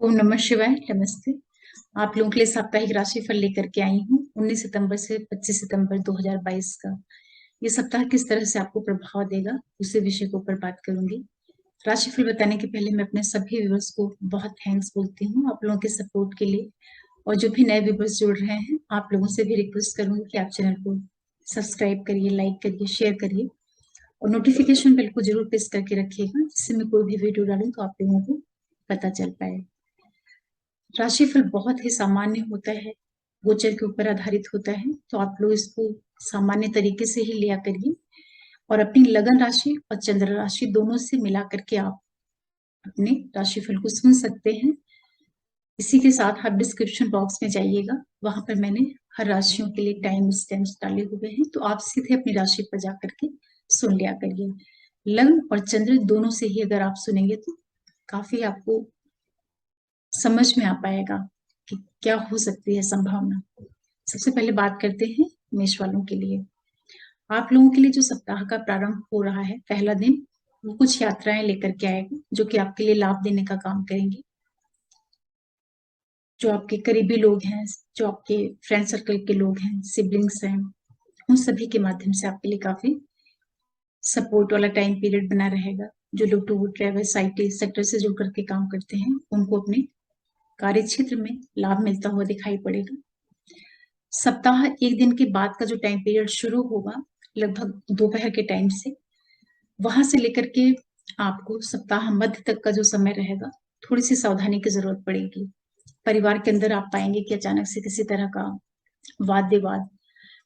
ओम नमः शिवाय। नमस्ते। आप लोगों के लिए साप्ताहिक राशिफल लेकर के आई हूँ 19 सितंबर से 25 सितंबर 2022 का। ये सप्ताह किस तरह से आपको प्रभाव देगा उसी विषय के ऊपर बात करूंगी। राशिफल बताने के पहले मैं अपने सभी व्यूअर्स को बहुत थैंक्स बोलती हूँ आप लोगों के सपोर्ट के लिए। और जो भी नए व्यूअर्स जुड़ रहे हैं आप लोगों से भी रिक्वेस्ट करूंगी कि आप चैनल को सब्सक्राइब करिए, लाइक करिए, शेयर करिए और नोटिफिकेशन बेल को जरूर प्रेस करके रखिएगा, जिससे मैं कोई भी वीडियो डालूं तो आप लोगों को पता चल पाए। राशिफल बहुत ही सामान्य होता है, गोचर के ऊपर आधारित होता है, तो आप लोग इसको सामान्य तरीके से ही लिया करिए और अपनी लगन राशि और चंद्र राशि दोनों से मिला करके आप अपने राशिफल को सुन सकते हैं। इसी के साथ आप डिस्क्रिप्शन बॉक्स में जाइएगा, वहां पर मैंने हर राशियों के लिए टाइम स्टैम्प्स डाले हुए हैं, तो आप सीधे अपनी राशि पर जाकर के सुन लिया करिए। लग्न और चंद्र दोनों से ही अगर आप सुनेंगे तो काफी आपको समझ में आ पाएगा कि क्या हो सकती है संभावना। सबसे पहले बात करते हैं मेष वालों के लिए। आप लोगों के लिए जो सप्ताह का प्रारंभ हो रहा है, पहला दिन वो कुछ यात्राएं लेकर के आएगा जो कि आपके लिए लाभ देने का काम करेंगी। जो आपके करीबी लोग हैं, जो आपके फ्रेंड सर्कल के लोग हैं, सिबलिंग्स हैं, उन सभी के माध्यम से आपके लिए काफी सपोर्ट वाला टाइम पीरियड बना रहेगा। जो लोग टूर ट्रेवल आईटी सेक्टर से जुड़ करके काम करते हैं उनको अपने कार्य क्षेत्र में लाभ मिलता हुआ दिखाई पड़ेगा। सप्ताह एक दिन के बाद का जो टाइम पीरियड शुरू होगा लगभग दोपहर के टाइम से, वहां से लेकर के आपको सप्ताह मध्य तक का जो समय रहेगा थोड़ी सी सावधानी की जरूरत पड़ेगी। परिवार के अंदर आप पाएंगे कि अचानक से किसी तरह का वाद विवाद,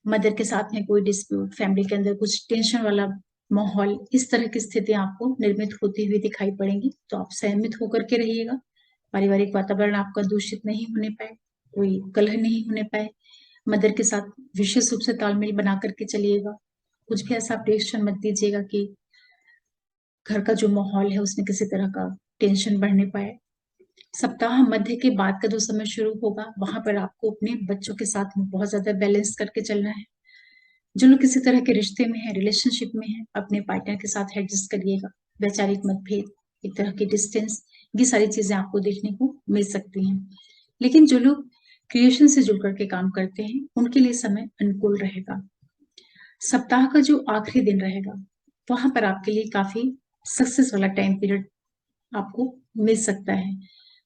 मदर के साथ में कोई डिस्प्यूट, फैमिली के अंदर कुछ टेंशन वाला माहौल, इस तरह की स्थितियां आपको निर्मित होती हुई दिखाई पड़ेंगी, तो आप सहमित होकर के रहिएगा। पारिवारिक वातावरण आपका दूषित नहीं होने पाए, कोई कलह नहीं होने पाए। मदर के साथ विशेष रूप से तालमेल बना करके चलिएगा। कुछ भी ऐसा टेंशन मत दीजिएगा कि घर का जो माहौल है उसमें किसी तरह का टेंशन बढ़ने पाए। सप्ताह मध्य के बाद का जो समय शुरू होगा वहां पर आपको अपने बच्चों के साथ में बहुत ज्यादा बैलेंस करके चलना है। जो लोग किसी तरह के रिश्ते में है, रिलेशनशिप में है, अपने पार्टनर के साथ एडजस्ट करिएगा। वैचारिक मतभेद, एक तरह की डिस्टेंस, ये सारी चीजें आपको देखने को मिल सकती हैं। लेकिन जो लोग क्रिएशन से जुड़ करके काम करते हैं उनके लिए समय अनुकूल रहेगा। सप्ताह का जो आखिरी दिन रहेगा वहां पर आपके लिए काफी सक्सेस वाला टाइम पीरियड आपको मिल सकता है।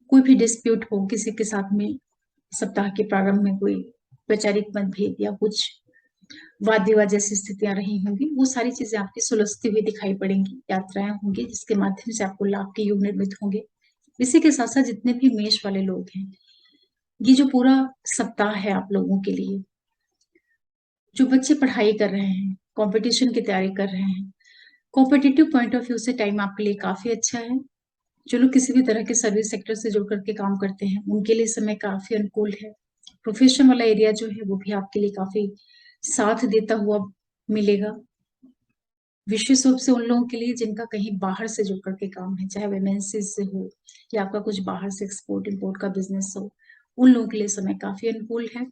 कोई भी डिस्प्यूट हो किसी के साथ में, सप्ताह के प्रारंभ में कोई वैचारिक मतभेद या कुछ वाद विवाद जैसी स्थितियां रही होंगी, वो सारी चीजें आपकी सुलझती हुई दिखाई पड़ेंगी। यात्राएं होंगी जिसके माध्यम से आपको लाभ के योग निर्मित होंगे। इसी के साथ साथ जितने भी मेष वाले लोग हैं, ये जो पूरा सप्ताह है आप लोगों के लिए, जो बच्चे पढ़ाई कर रहे हैं, कंपटीशन की तैयारी कर रहे हैं, कॉम्पिटिटिव पॉइंट ऑफ व्यू से टाइम आपके लिए काफी अच्छा है। जो लोग किसी भी तरह के सर्विस सेक्टर से जुड़ करके काम करते हैं उनके लिए समय काफी अनुकूल है। प्रोफेशन वाला एरिया जो है वो भी आपके लिए काफी साथ देता हुआ मिलेगा। विशेष रूप से उन लोगों के लिए जिनका कहीं बाहर से जुड़ करके काम है, चाहे एमएनसी से हो या आपका कुछ बाहर से एक्सपोर्ट इंपोर्ट का बिजनेस हो, उन लोगों के लिए समय काफी अनुकूल है।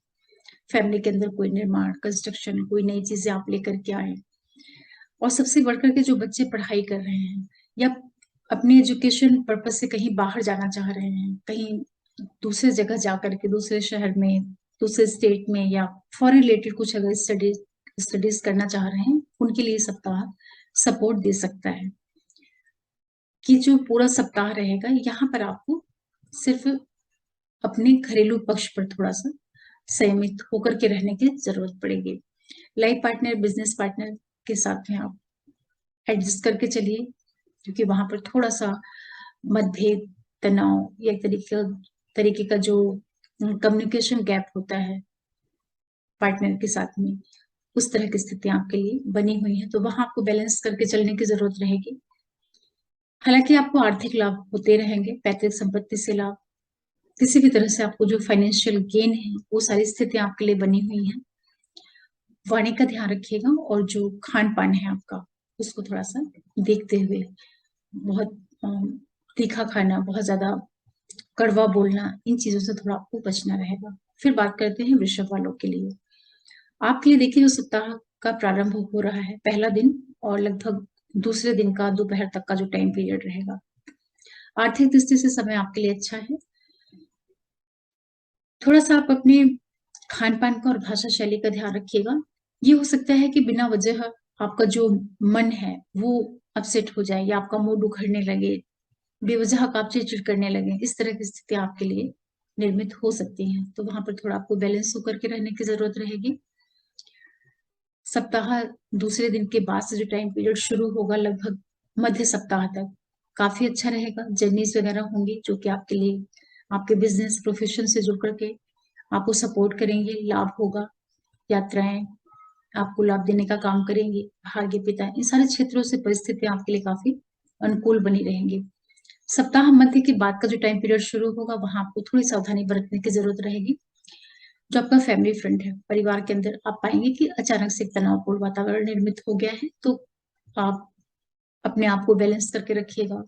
फैमिली के अंदर कोई निर्माण, कंस्ट्रक्शन, कोई नई चीजें आप लेकर के आए। और सबसे बढ़कर के जो बच्चे पढ़ाई कर रहे हैं या अपनी एजुकेशन पर्पज से कहीं बाहर जाना चाह रहे हैं, कहीं दूसरे जगह जा करके दूसरे शहर में, दूसरे स्टेट में या फॉरेन रिलेटेड कुछ अगर स्टडीज करना चाह रहे हैं, उनके लिए सप्ताह सपोर्ट दे सकता है। कि जो पूरा सप्ताह रहेगा यहाँ पर आपको सिर्फ अपने घरेलू पक्ष पर थोड़ा सा संयमित होकर के रहने की जरूरत पड़ेगी। लाइफ पार्टनर, बिजनेस पार्टनर के साथ में आप एडजस्ट करके चलिए, क्योंकि वहां पर थोड़ा सा मतभेद, तनाव या एक तरीके का जो कम्युनिकेशन गैप होता है पार्टनर के साथ में, उस तरह की स्थितियां आपके लिए बनी हुई है, तो वहां आपको बैलेंस करके चलने की जरूरत रहेगी। हालांकि आपको आर्थिक लाभ होते रहेंगे, पैतृक संपत्ति से लाभ, किसी भी तरह से आपको जो फाइनेंशियल गेन है वो सारी स्थितियां आपके लिए बनी हुई हैं। वाणी का ध्यान रखिएगा और जो खान पान है आपका उसको थोड़ा सा देखते हुए, बहुत तीखा खाना, बहुत ज्यादा कड़वा बोलना, इन चीजों से थोड़ा आपको बचना रहेगा। फिर बात करते हैं वृषभ वालों के लिए। आपके लिए देखिए, जो सप्ताह का प्रारंभ हो रहा है, पहला दिन और लगभग दूसरे दिन का दोपहर तक का जो टाइम पीरियड रहेगा, आर्थिक दृष्टि से समय आपके लिए अच्छा है। थोड़ा सा आप अपने खान पान का और भाषा शैली का ध्यान रखिएगा। ये हो सकता है कि बिना वजह आपका जो मन है वो अपसेट हो जाए या आपका मूड उखड़ने लगे, बेवजह आप चिड़चिड़ करने लगे। इस तरह की स्थिति आपके लिए निर्मित हो सकती है, तो वहां पर थोड़ा आपको बैलेंस होकर के रहने की जरूरत रहेगी। सप्ताह दूसरे दिन के बाद से जो टाइम पीरियड शुरू होगा लगभग मध्य सप्ताह तक काफी अच्छा रहेगा। जर्नीज वगैरह होंगी जो कि आपके लिए आपके बिजनेस प्रोफेशन से जुड़ करके आपको सपोर्ट करेंगे, लाभ होगा। यात्राएं आपको लाभ देने का काम करेंगी। भाग्य पिता, इन सारे क्षेत्रों से परिस्थितियां आपके लिए काफी अनुकूल बनी रहेंगी। सप्ताह मध्य के बाद का जो टाइम पीरियड शुरू होगा वहां आपको थोड़ी सावधानी बरतने की जरूरत रहेगी। जो आपका फैमिली फ्रंट है, परिवार के अंदर आप पाएंगे कि अचानक से एक तनावपूर्ण वातावरण निर्मित हो गया है, तो आप अपने आप को बैलेंस करके रखिएगा।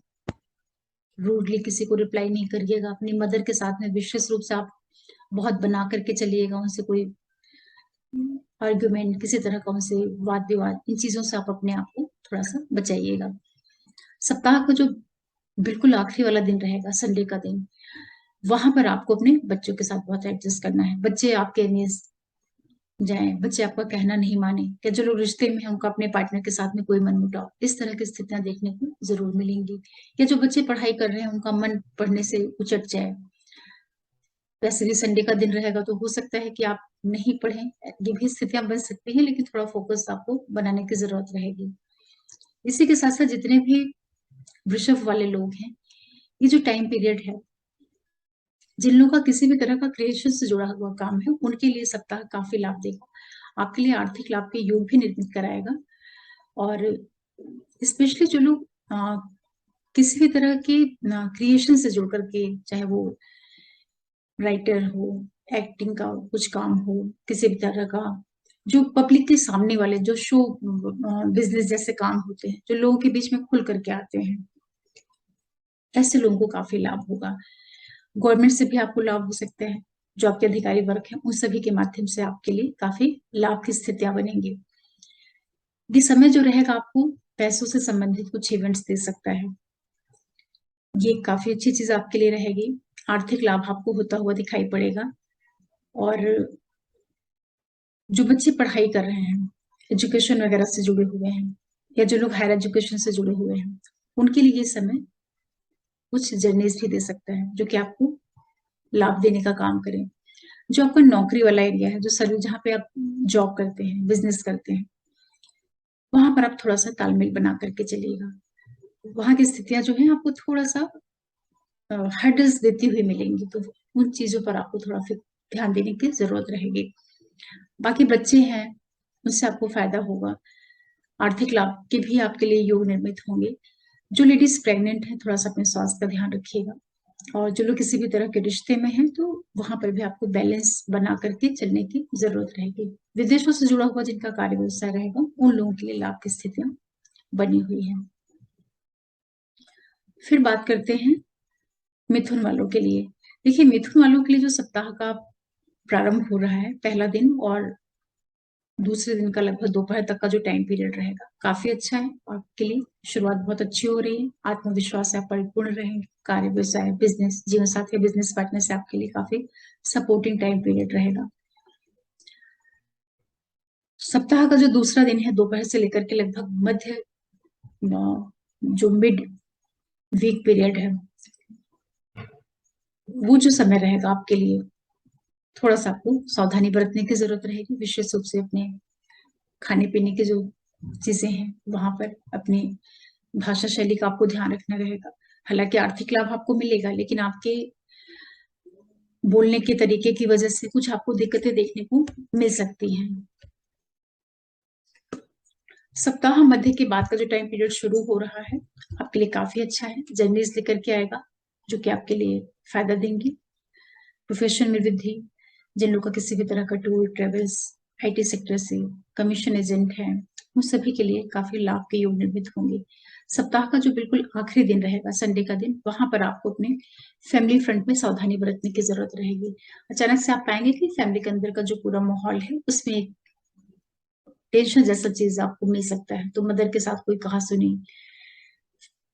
रूडली किसी को रिप्लाई नहीं करिएगा। अपनी मदर के साथ में विशेष रूप से आप बहुत बना करके चलिएगा। उनसे कोई आर्ग्यूमेंट, किसी तरह का उनसे वाद विवाद, इन चीजों से आप अपने आप को थोड़ा सा बचाइएगा। सप्ताह का जो बिल्कुल आखिरी वाला दिन रहेगा, संडे का दिन, वहां पर आपको अपने बच्चों के साथ बहुत एडजस्ट करना है। बच्चे आपके अगेंस्ट जाए, बच्चे आपका कहना नहीं माने, या जो लोग रिश्ते में है उनका अपने पार्टनर के साथ में कोई मनमुटाव, इस तरह की स्थितियां देखने को जरूर मिलेंगी। या जो बच्चे पढ़ाई कर रहे हैं उनका मन पढ़ने से उचट जाए। वैसे भी संडे का दिन रहेगा तो हो सकता है कि आप नहीं पढ़ें, ये भी स्थितियां बन सकती हैं, लेकिन थोड़ा फोकस आपको बनाने की जरूरत रहेगी। इसी के साथ साथ जितने भी वृषभ वाले लोग हैं, ये जो टाइम पीरियड है, जिन लोगों का किसी भी तरह का क्रिएशन से जुड़ा हुआ काम है, उनके लिए सप्ताह काफी लाभ देगा। आपके लिए आर्थिक लाभ के योग भी निर्मित कराएगा। और स्पेशली जो लोग किसी भी तरह के क्रिएशन से जुड़ करके, चाहे वो राइटर हो, एक्टिंग का कुछ काम हो, किसी भी तरह का जो पब्लिक के सामने वाले जो शो बिजनेस जैसे काम होते हैं, जो लोगों के बीच में खुल करके आते हैं, ऐसे लोगों को काफी लाभ होगा। गवर्नमेंट से भी आपको लाभ हो सकते हैं। जो आपके अधिकारी वर्ग हैं उन सभी के माध्यम से आपके लिए काफी लाभ की स्थितियां बनेंगी। ये समय जो रहेगा आपको पैसों से संबंधित कुछ इवेंट्स दे सकता है। ये काफी अच्छी चीज आपके लिए रहेगी। आर्थिक लाभ आपको होता हुआ दिखाई पड़ेगा। और जो बच्चे पढ़ाई कर रहे हैं, एजुकेशन वगैरह से जुड़े हुए हैं, या जो लोग हायर एजुकेशन से जुड़े हुए हैं, उनके लिए ये समय कुछ जर्नीज भी दे सकता है जो कि आपको लाभ देने का काम करें। जो आपका नौकरी वाला एरिया है, जो सर्विस, जहाँ पे आप जॉब करते हैं, बिजनेस करते हैं, वहां पर आप थोड़ा सा तालमेल बना करके चलिएगा। वहां की स्थितियां जो है आपको थोड़ा सा हर्डल्स देती हुई मिलेंगी, तो उन चीजों पर आपको थोड़ा फिर ध्यान देने की जरूरत रहेगी। बाकी बच्चे हैं, उससे आपको फायदा होगा। आर्थिक लाभ के भी आपके लिए योग निर्मित होंगे। जो लेडीज प्रेग्नेंट है, थोड़ा सा अपने स्वास्थ्य का ध्यान रखिएगा। और जो लोग किसी भी तरह के रिश्ते में हैं, तो वहां पर भी आपको बैलेंस बना करके चलने की जरूरत रहेगी। विदेशों से जुड़ा हुआ जिनका कार्य व्यवसाय रहेगा, उन लोगों के लिए लाभ की स्थितियां बनी हुई है। फिर बात करते हैं मिथुन वालों के लिए। देखिए, मिथुन वालों के लिए जो सप्ताह का प्रारंभ हो रहा है, पहला दिन और दूसरे दिन का लगभग दोपहर तक का जो टाइम पीरियड रहेगा, काफी अच्छा है आपके लिए। शुरुआत बहुत अच्छी हो रही है। आत्मविश्वास से आप परिपूर्ण रहेंगे। कार्य व्यवसाय, बिजनेस, जीवन साथी, बिजनेस पार्टनर से आपके लिए काफी सपोर्टिंग टाइम पीरियड रहेगा। सप्ताह का जो दूसरा दिन है, दोपहर से लेकर के लगभग मध्य जो मिड वीक पीरियड है, वो जो समय रहेगा आपके लिए, थोड़ा सा आपको सावधानी बरतने की जरूरत रहेगी। विशेष रूप से अपने खाने पीने की जो चीजें हैं, वहां पर अपनी भाषा शैली का आपको ध्यान रखना रहेगा। हालांकि आर्थिक लाभ आपको मिलेगा, लेकिन आपके बोलने के तरीके की वजह से कुछ आपको दिक्कतें देखने को मिल सकती हैं। सप्ताह मध्य के बाद का जो टाइम पीरियड शुरू हो रहा है, आपके लिए काफी अच्छा है। जर्नीज लेकर के आएगा जो कि आपके लिए फायदा देंगी। प्रोफेशन में वृद्धि, जिन लोगों का किसी भी तरह का टूर ट्रेवल्स, आईटी सेक्टर से कमीशन एजेंट है, उन सभी के लिए काफी लाभ के योग निर्मित होंगे। सप्ताह का जो बिल्कुल आखिरी दिन रहेगा, संडे का दिन, वहां पर आपको अपने फैमिली फ्रंट में सावधानी बरतने की जरूरत रहेगी। अचानक से आप पाएंगे कि फैमिली के अंदर का जो पूरा माहौल है उसमें एक टेंशन जैसा चीज आपको मिल सकता है। तो मदर के साथ कोई कहा सुनी,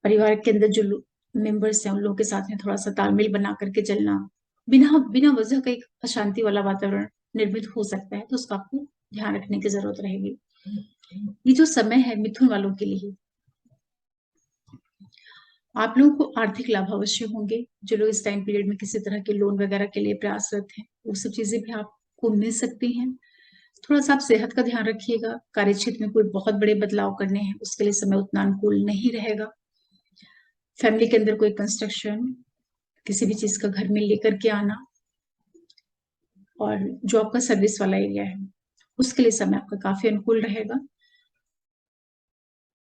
परिवार के अंदर जो मेंबर्स हैं उन लोगों के साथ में थोड़ा सा तालमेल बना करके चलना, बिना बिना वजह का एक अशांति वाला वातावरण निर्मित हो सकता है, तो उसका आपको ध्यान रखने की जरूरत रहेगी। ये जो समय है मिथुन वालों के लिए, आप लोगों को आर्थिक लाभ अवश्य होंगे। जो लोग इस टाइम पीरियड में किसी तरह के लोन वगैरह के लिए प्रयासरत हैं, वो सब चीजें भी आपको मिल सकती हैं। थोड़ा सा आप सेहत का ध्यान रखिएगा। कार्य क्षेत्र में कोई बहुत बड़े बदलाव करने हैं, उसके लिए समय उतना अनुकूल नहीं रहेगा। फैमिली के अंदर कोई कंस्ट्रक्शन, किसी भी चीज का घर में लेकर के आना, और जो आपका सर्विस वाला एरिया है उसके लिए समय आपका काफी अनुकूल रहेगा।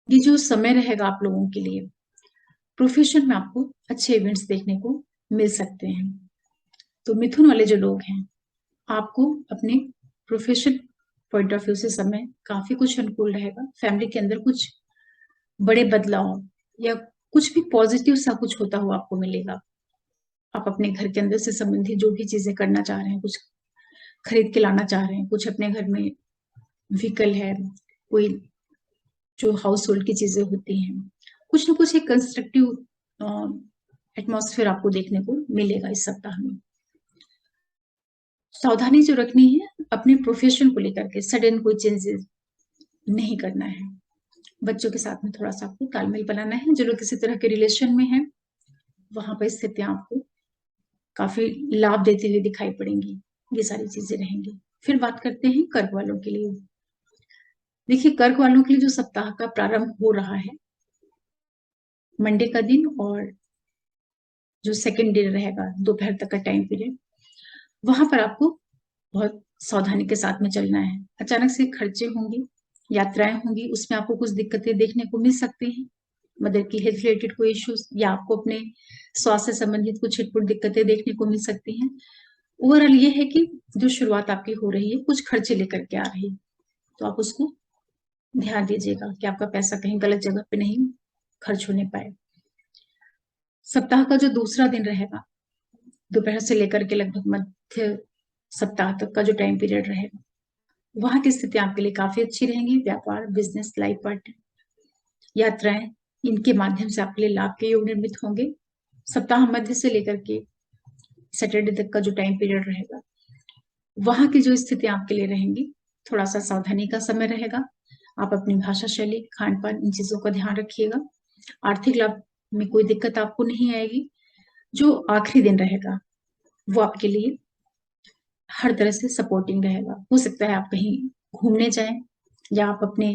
ये जो समय रहेगा आप लोगों के लिए, प्रोफेशन में आपको अच्छे इवेंट्स देखने को मिल सकते हैं। तो मिथुन वाले जो लोग हैं, आपको अपने प्रोफेशन पॉइंट ऑफ व्यू से समय काफी कुछ अनुकूल रहेगा। फैमिली के अंदर कुछ बड़े बदलाव या कुछ भी पॉजिटिव सा कुछ होता हुआ आपको मिलेगा। आप अपने घर के अंदर से संबंधित जो भी चीजें करना चाह रहे हैं, कुछ खरीद के लाना चाह रहे हैं, कुछ अपने घर में व्हीकल है, कोई जो हाउस होल्ड की चीजें होती हैं, कुछ ना कुछ एक कंस्ट्रक्टिव एटमॉस्फेयर आपको देखने को मिलेगा इस सप्ताह में। सावधानी जो रखनी है, अपने प्रोफेशन को लेकर के सडन कोई चेंजेस नहीं करना है। बच्चों के साथ में थोड़ा सा आपको तालमेल बनाना है। जो लोग किसी तरह के रिलेशन में हैं, वहां पर स्थितियां आपको काफी लाभ देती हुई दिखाई पड़ेंगी। ये सारी चीजें रहेंगी। फिर बात करते हैं कर्क वालों के लिए। देखिए, कर्क वालों के लिए जो सप्ताह का प्रारंभ हो रहा है, मंडे का दिन और जो सेकंड डे रहेगा दोपहर तक का टाइम पीरियड, वहां पर आपको बहुत सावधानी के साथ में चलना है। अचानक से खर्चे होंगे, यात्राएं होंगी, उसमें आपको कुछ दिक्कतें देखने को मिल सकती हैं। मदर की हेल्थ रिलेटेड कोई इश्यूज या आपको अपने स्वास्थ्य से संबंधित कुछ छिटपुट दिक्कतें देखने को मिल सकती हैं। ओवरऑल ये है कि जो शुरुआत आपकी हो रही है कुछ खर्चे लेकर के आ रही है, तो आप उसको ध्यान दीजिएगा कि आपका पैसा कहीं गलत जगह पे नहीं खर्च होने पाए। सप्ताह का जो दूसरा दिन रहेगा, दोपहर से लेकर के लगभग मध्य सप्ताह तक का जो टाइम पीरियड रहेगा, वहां की स्थिति आपके लिए काफी अच्छी रहेंगी। व्यापार, बिजनेस, लाइफ पार्टनर, यात्राएं, इनके माध्यम से आपके लिए लाभ के योग निर्मित होंगे। सप्ताह मध्य से लेकर के सैटरडे तक का जो टाइम पीरियड रहेगा, वहां की जो स्थिति आपके लिए रहेंगी, थोड़ा सा सावधानी का समय रहेगा। आप अपनी भाषा शैली, खान पान, इन चीजों का ध्यान रखिएगा। आर्थिक लाभ में कोई दिक्कत आपको नहीं आएगी। जो आखिरी दिन रहेगा वो आपके लिए हर तरह से सपोर्टिंग रहेगा। हो सकता है आप कहीं घूमने जाएं या आप अपने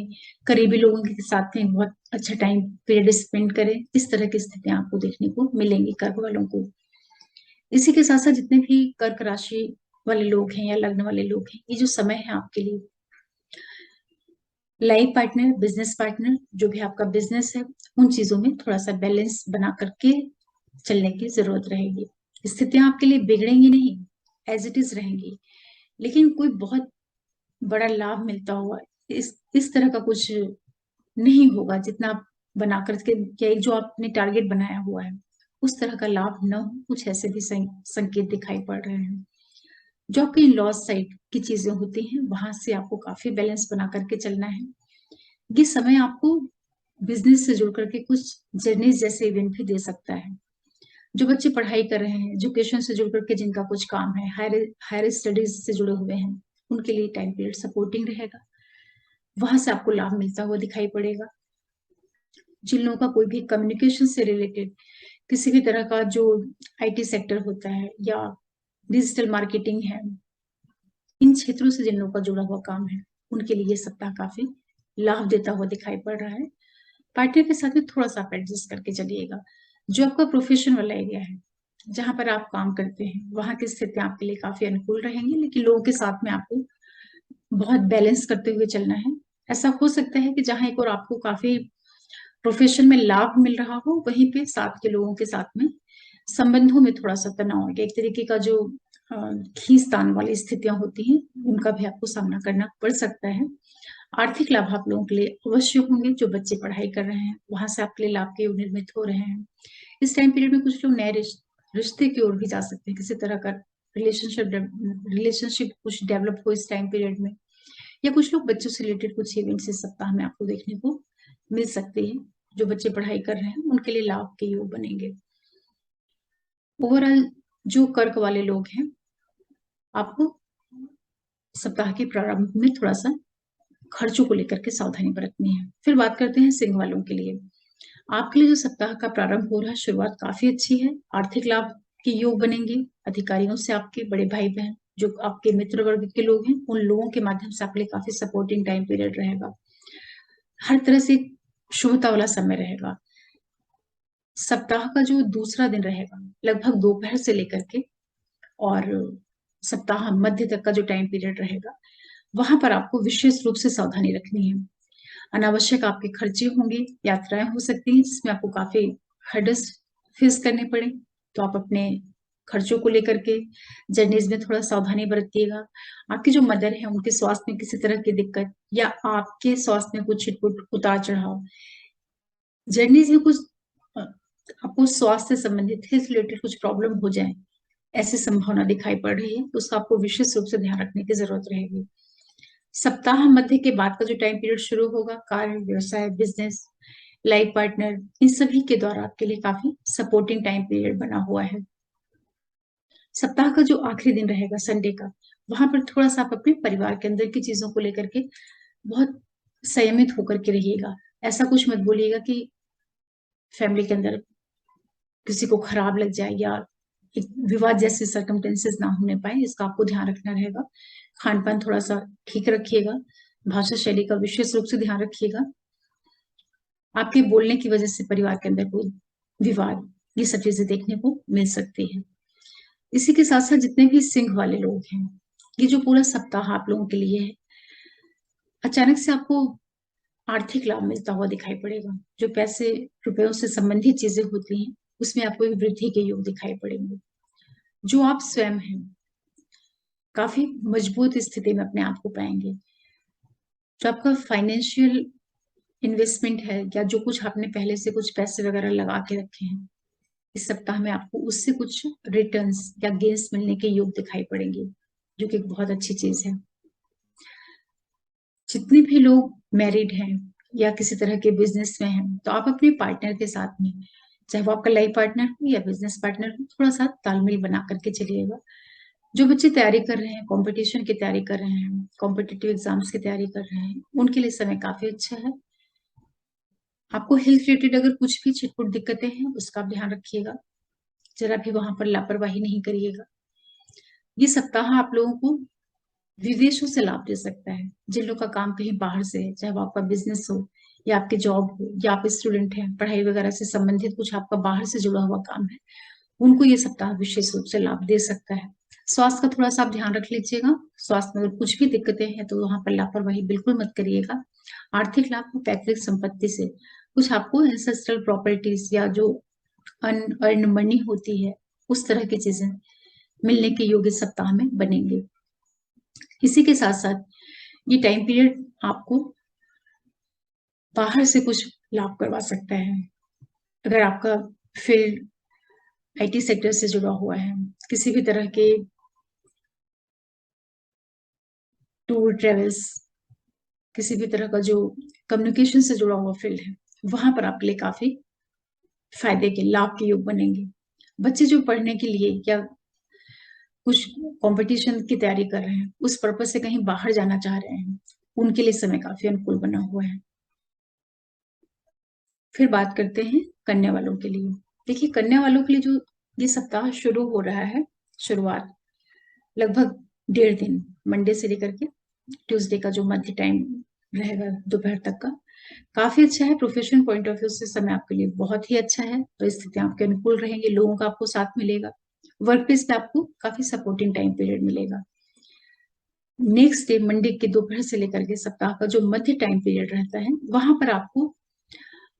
करीबी लोगों के साथ में बहुत अच्छा टाइम पीरियड स्पेंड करें। इस तरह की स्थितियां आपको देखने को मिलेंगी कर्क वालों को। इसी के साथ साथ जितने भी कर्क राशि वाले लोग हैं या लग्न वाले लोग हैं, ये जो समय है आपके लिए, लाइफ पार्टनर, बिजनेस पार्टनर, जो भी आपका बिजनेस है, उन चीजों में थोड़ा सा बैलेंस बना करके चलने की जरूरत रहेगी। स्थितियां आपके लिए बिगड़ेंगी नहीं, एज इट इज रहेंगी, लेकिन कोई बहुत बड़ा लाभ मिलता हुआ इस तरह का कुछ नहीं होगा जितना आप बना करके, या एक जो आपने टारगेट बनाया हुआ है उस तरह का लाभ न हो। कुछ ऐसे भी संकेत दिखाई पड़ रहे हैं। जो आपकी लॉस साइड की चीजें होती हैं, वहां से आपको काफी बैलेंस बना करके चलना है। ये समय आपको बिजनेस से जुड़ करके कुछ जर्नीज जैसे इवेंट भी दे सकता है। जो बच्चे पढ़ाई कर रहे हैं, एजुकेशन से जुड़ करके जिनका कुछ काम है, हायर हायर स्टडीज से जुड़े हुए हैं, उनके लिए टाइम पीरियड सपोर्टिंग रहेगा। वहां से आपको लाभ मिलता हुआ दिखाई पड़ेगा। जिन लोगों का कोई भी कम्युनिकेशन से रिलेटेड किसी भी तरह का जो आईटी सेक्टर होता है या डिजिटल मार्केटिंग है, इन क्षेत्रों से जिन लोगों का जुड़ा हुआ काम है, उनके लिए ये सप्ताह काफी लाभ देता हुआ दिखाई पड़ रहा है। पार्टनर के साथ में थोड़ा सा आप एडजस्ट करके चलिएगा। जो आपका प्रोफेशन वाला एरिया है, जहां पर आप काम करते हैं, वहां की स्थिति आपके लिए काफी अनुकूल रहेंगी, लेकिन लोगों के साथ में आपको बहुत बैलेंस करते हुए चलना है। ऐसा हो सकता है कि जहां एक और आपको काफी प्रोफेशन में लाभ मिल रहा हो, वहीं पे साथ के लोगों के साथ में संबंधों में थोड़ा सा तनाव हो गया, एक तरीके का जो खींचतान वाली स्थितियां होती हैं, उनका भी आपको सामना करना पड़ सकता है। आर्थिक लाभ आप लोगों के लिए अवश्य होंगे। जो बच्चे पढ़ाई कर रहे हैं, वहां से आपके लिए लाभ के योग निर्मित हो रहे हैं। इस टाइम पीरियड में कुछ लोग नए रिश्ते की ओर भी जा सकते हैं। किसी तरह का रिलेशनशिप कुछ डेवलप हो इस टाइम पीरियड में, या कुछ लोग बच्चों से रिलेटेड कुछ इवेंट्स इस सप्ताह में आपको देखने को मिल सकते हैं। जो बच्चे पढ़ाई कर रहे हैं, उनके लिए लाभ के योग बनेंगे। ओवरऑल जो कर्क वाले लोग हैं, आपको सप्ताह के प्रारंभ में थोड़ा सा खर्चों को लेकर के सावधानी बरतनी है। फिर बात करते हैं सिंह वालों के लिए। आपके लिए जो सप्ताह का प्रारंभ हो रहा है, शुरुआत काफी अच्छी है। आर्थिक लाभ के योग बनेंगे। अधिकारियों से, आपके बड़े भाई बहन, जो आपके मित्र वर्ग के लोग हैं, उन लोगों के माध्यम से आपके लिए काफी सपोर्टिंग टाइम पीरियड रहेगा। हर तरह से शुभता वाला समय रहेगा। सप्ताह का जो दूसरा दिन रहेगा, लगभग दोपहर से लेकर के और सप्ताह मध्य तक का जो टाइम पीरियड रहेगा, वहां पर आपको विशेष रूप से सावधानी रखनी है। अनावश्यक आपके खर्चे होंगे, यात्राएं हो सकती हैं जिसमें आपको काफी हर्डल्स फेस करने पड़े, तो आप अपने खर्चों को लेकर के जर्नीज में थोड़ा सावधानी बरतिएगा। आपकी जो मदर है, उनके स्वास्थ्य में किसी तरह की दिक्कत या आपके स्वास्थ्य में कुछ छिटपुट उतार चढ़ाव, जर्नीज में कुछ आपको स्वास्थ्य से संबंधित हेल्थ रिलेटेड कुछ प्रॉब्लम हो जाए, ऐसी संभावना दिखाई पड़ रही है, तो उसका आपको विशेष रूप से ध्यान रखने की जरूरत रहेगी। सप्ताह मध्य के बाद का जो टाइम पीरियड शुरू होगा, कार्य, व्यवसाय, बिजनेस, लाइफ पार्टनर, इन सभी के द्वारा आपके लिए काफी सपोर्टिंग टाइम पीरियड बना हुआ है। सप्ताह का जो आखिरी दिन रहेगा, संडे का, वहां पर थोड़ा सा आप अपने परिवार के अंदर की चीजों को लेकर के बहुत संयमित होकर के रहिएगा। ऐसा कुछ मत बोलिएगा कि फैमिली के अंदर किसी को खराब लग जाए या एक विवाद जैसे सर्कमटेंसेस ना होने पाए, इसका आपको ध्यान रखना रहेगा। खान पान थोड़ा सा ठीक रखिएगा। भाषा शैली का विशेष रूप से ध्यान रखिएगा। आपके बोलने की वजह से परिवार के अंदर कोई विवाद, ये सब चीजें देखने को मिल सकती है। इसी के साथ साथ जितने भी सिंह वाले लोग हैं, ये जो पूरा सप्ताह आप लोगों के लिए है, अचानक से आपको आर्थिक लाभ मिलता हुआ दिखाई पड़ेगा। जो पैसे रुपयों से संबंधित चीजें होती हैं, उसमें आपको एक वृद्धि के योग दिखाई पड़ेंगे। जो आप स्वयं हैं, काफी मजबूत स्थिति में अपने आप को पाएंगे। जो आपका फाइनेंशियल इन्वेस्टमेंट है या जो कुछ आपने पहले से कुछ पैसे वगैरह लगा के रखे हैं, इस सप्ताह में आपको उससे कुछ रिटर्न्स या गेन्स मिलने के योग दिखाई पड़ेंगे, जो कि एक बहुत अच्छी चीज है। जितने भी लोग मैरिड हैं या किसी तरह के बिजनेस में हैं, तो आप अपने पार्टनर के साथ में, चाहे वो आपका लाइफ पार्टनर हो या बिजनेस पार्टनर हो, थोड़ा सा तालमेल बना करके चलिएगा। जो बच्चे तैयारी कर रहे हैं, कंपटीशन की तैयारी कर रहे हैं, कॉम्पिटिटिव एग्जाम्स की तैयारी कर रहे हैं, उनके लिए समय काफी अच्छा है। आपको हेल्थ रिलेटेड अगर कुछ भी छिटपुट दिक्कतें हैं, उसका आप ध्यान रखिएगा। जरा भी वहां पर लापरवाही नहीं करिएगा। ये सप्ताह आप लोगों को विदेशों से लाभ दे सकता है। जिन लोग का काम कहीं बाहर से है, चाहे वो आपका बिजनेस हो या आपकी जॉब हो या आप स्टूडेंट हैं, पढ़ाई वगैरह से संबंधित कुछ आपका बाहर से जुड़ा हुआ काम है, उनको ये सप्ताह विशेष रूप से लाभ दे सकता है। स्वास्थ्य का थोड़ा सा आप ध्यान रख लीजिएगा। स्वास्थ्य में अगर कुछ भी दिक्कतें हैं तो वहां पर लापरवाही बिल्कुल मत करिएगा। आर्थिक लाभ को पैतृक संपत्ति से, कुछ आपको एंसेस्ट्रल प्रॉपर्टीज या जो अनअर्न मनी होती है, उस तरह की चीजें मिलने के योग इस सप्ताह में बनेंगे। इसी के साथ साथ ये टाइम पीरियड आपको बाहर से कुछ लाभ करवा सकता है। अगर आपका फील्ड आईटी सेक्टर से जुड़ा हुआ है, किसी भी तरह के टूर ट्रेवल्स, किसी भी तरह का जो कम्युनिकेशन से जुड़ा हुआ फील्ड है, वहां पर आपके लिए काफी फायदे के, लाभ के योग बनेंगे। बच्चे जो पढ़ने के लिए या कुछ कंपटीशन की तैयारी कर रहे हैं, उस पर्पज से कहीं बाहर जाना चाह रहे हैं, उनके लिए समय काफी अनुकूल बना हुआ है। फिर बात करते हैं कन्या वालों के लिए। देखिए, कन्या वालों के लिए जो ये सप्ताह शुरू हो रहा है, शुरुआत लगभग 1.5 दिन, मंडे से लेकर के ट्यूसडे का जो मध्य टाइम रहेगा दोपहर तक का, काफी अच्छा है। प्रोफेशनल पॉइंट ऑफ व्यू से समय आपके लिए बहुत ही अच्छा है। तो स्थितियां आपके अनुकूल रहेंगी, लोगों का आपको साथ मिलेगा, वर्क प्लेस पे आपको काफी सपोर्टिंग टाइम पीरियड मिलेगा। नेक्स्ट डे मंडे के दोपहर से लेकर के सप्ताह का जो मध्य टाइम पीरियड रहता है, वहां पर आपको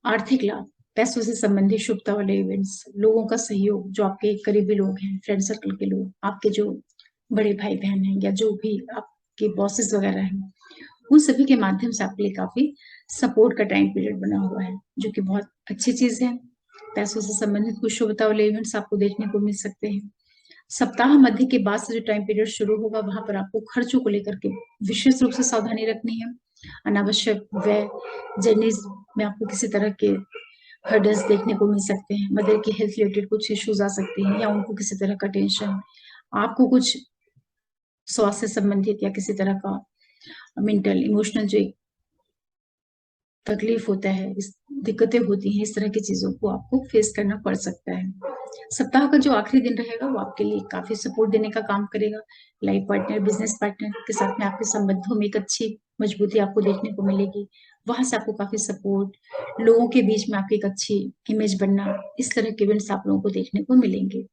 आर्थिक लाभ, पैसों से संबंधित शुभता वाले इवेंट्स, लोगों का सहयोग, जो आपके करीबी लोग हैं, फ्रेंड सर्कल के लोग, आपके जो बड़े भाई बहन हैं या जो भी आपके बॉसेस वगैरह हैं, उन सभी के माध्यम से आपके लिए काफी सपोर्ट का टाइम पीरियड बना हुआ है, जो कि बहुत अच्छी चीज है। पैसों से संबंधित कुछ शुभता वाले इवेंट्स आपको देखने को मिल सकते हैं। सप्ताह मध्य के बाद से जो टाइम पीरियड शुरू होगा, वहां पर आपको खर्चों को लेकर के विशेष रूप से सावधानी रखनी है। अनावश्यक व्यय, जर्नीज में आपको किसी तरह के हर्डल्स देखने को मिल सकते हैं, मदर की हेल्थ रिलेटेड कुछ इश्यूज आ सकते हैं, या उनको किसी तरह का टेंशन, आपको कुछ स्वास्थ्य से संबंधित या किसी तरह का मेंटल इमोशनल जो तकलीफ होता है, इस दिक्कतें होती हैं, इस तरह की चीजों को आपको फेस करना पड़ सकता है। सप्ताह का जो आखिरी दिन रहेगा वो आपके लिए काफी सपोर्ट देने का काम करेगा। लाइफ पार्टनर, बिजनेस पार्टनर के साथ में आपके संबंधों में एक अच्छी मजबूती आपको देखने को मिलेगी। वहां से आपको काफी सपोर्ट, लोगों के बीच में आपकी एक अच्छी इमेज बनना, इस तरह के इवेंट्स आप लोगों को देखने को मिलेंगे।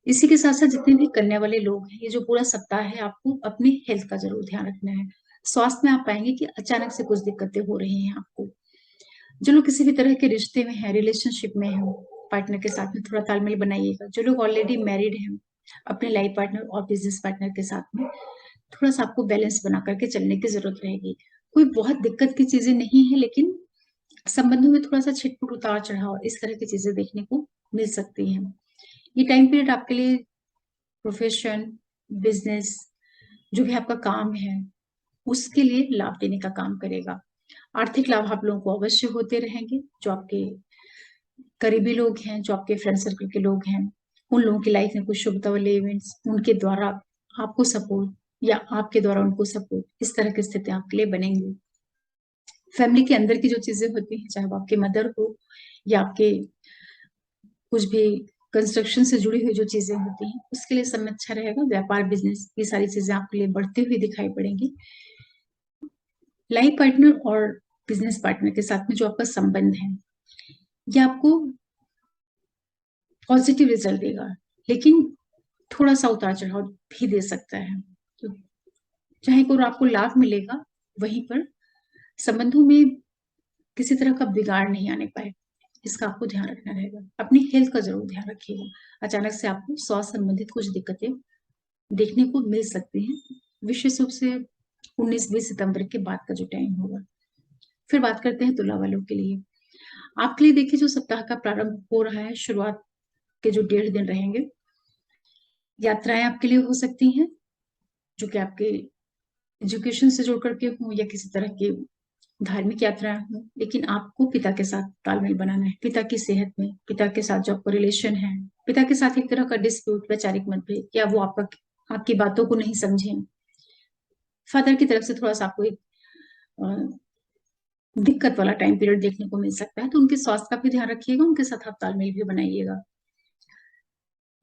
इसी के साथ साथ जितने भी करने वाले लोग हैं, ये जो पूरा सप्ताह है, आपको अपनी हेल्थ का जरूर ध्यान रखना है। स्वास्थ्य में आप पाएंगे कि अचानक से कुछ दिक्कतें हो रही हैं आपको। जो लोग किसी भी तरह के रिश्ते में हैं, रिलेशनशिप में हैं, पार्टनर के साथ में थोड़ा तालमेल बनाइएगा। जो लोग ऑलरेडी मैरिड हैं, अपने लाइफ पार्टनर और बिजनेस पार्टनर के साथ में थोड़ा सा आपको बैलेंस बना करके चलने की जरूरत रहेगी। कोई बहुत दिक्कत की चीजें नहीं है, लेकिन संबंधों में थोड़ा सा छिटपुट, उतार चढ़ाव, इस तरह की चीजें देखने को मिल सकती हैं। ये टाइम पीरियड आपके लिए प्रोफेशन, बिजनेस, जो भी आपका काम है, उसके लिए लाभ देने का काम करेगा। आर्थिक लाभ आप लोगों को अवश्य होते रहेंगे। जो आपके करीबी लोग हैं, जो आपके फ्रेंड सर्कल के लोग हैं, उन लोगों की लाइफ में कुछ शुभता वाले इवेंट्स, उनके द्वारा आपको सपोर्ट या आपके द्वारा उनको सपोर्ट, इस तरह की स्थिति आपके लिए बनेंगी। फैमिली के अंदर की जो चीजें होती हैं, चाहे वो आपके मदर हो या आपके कुछ भी कंस्ट्रक्शन से जुड़ी हुई जो चीजें होती हैं, उसके लिए समय अच्छा रहेगा। व्यापार, बिजनेस, ये सारी चीजें आपके लिए बढ़ती हुई दिखाई पड़ेंगी। लाइफ पार्टनर और बिजनेस पार्टनर के साथ में जो आपका संबंध है, ये आपको पॉजिटिव रिजल्ट देगा, लेकिन थोड़ा सा उतार चढ़ाव भी दे सकता है। तो चाहे को आपको लाभ मिलेगा, वहीं पर संबंधों में किसी तरह का बिगाड़ नहीं आने पाए, इसका आपको ध्यान रखना रहेगा। अपनी हेल्थ का जरूर ध्यान रखिएगा। अचानक से आपको स्वास्थ्य संबंधित कुछ दिक्कतें देखने को मिल सकती हैं, विशेष रूप से 19-20 सितंबर के बाद का जो टाइम होगा। फिर बात करते हैं तुला वालों के लिए। आपके लिए देखिए, जो सप्ताह का प्रारंभ हो रहा है, शुरुआत के जो 1.5 दिन रहेंगे, यात्राएं आपके लिए हो सकती हैं, जो कि आपके एजुकेशन से जुड़ करके हों या किसी तरह की धार्मिक यात्राएं हों। लेकिन आपको पिता के साथ तालमेल बनाना है। पिता की सेहत में, पिता के साथ जो आपका रिलेशन है, पिता के साथ एक तरह का डिस्प्यूट, वैचारिक मतभेद, या वो आपकी बातों को नहीं समझे, फादर की तरफ से थोड़ा सा आपको एक दिक्कत वाला टाइम पीरियड देखने को मिल सकता है। तो उनके स्वास्थ्य का भी ध्यान रखिएगा, उनके साथ आप तालमेल भी बनाइएगा।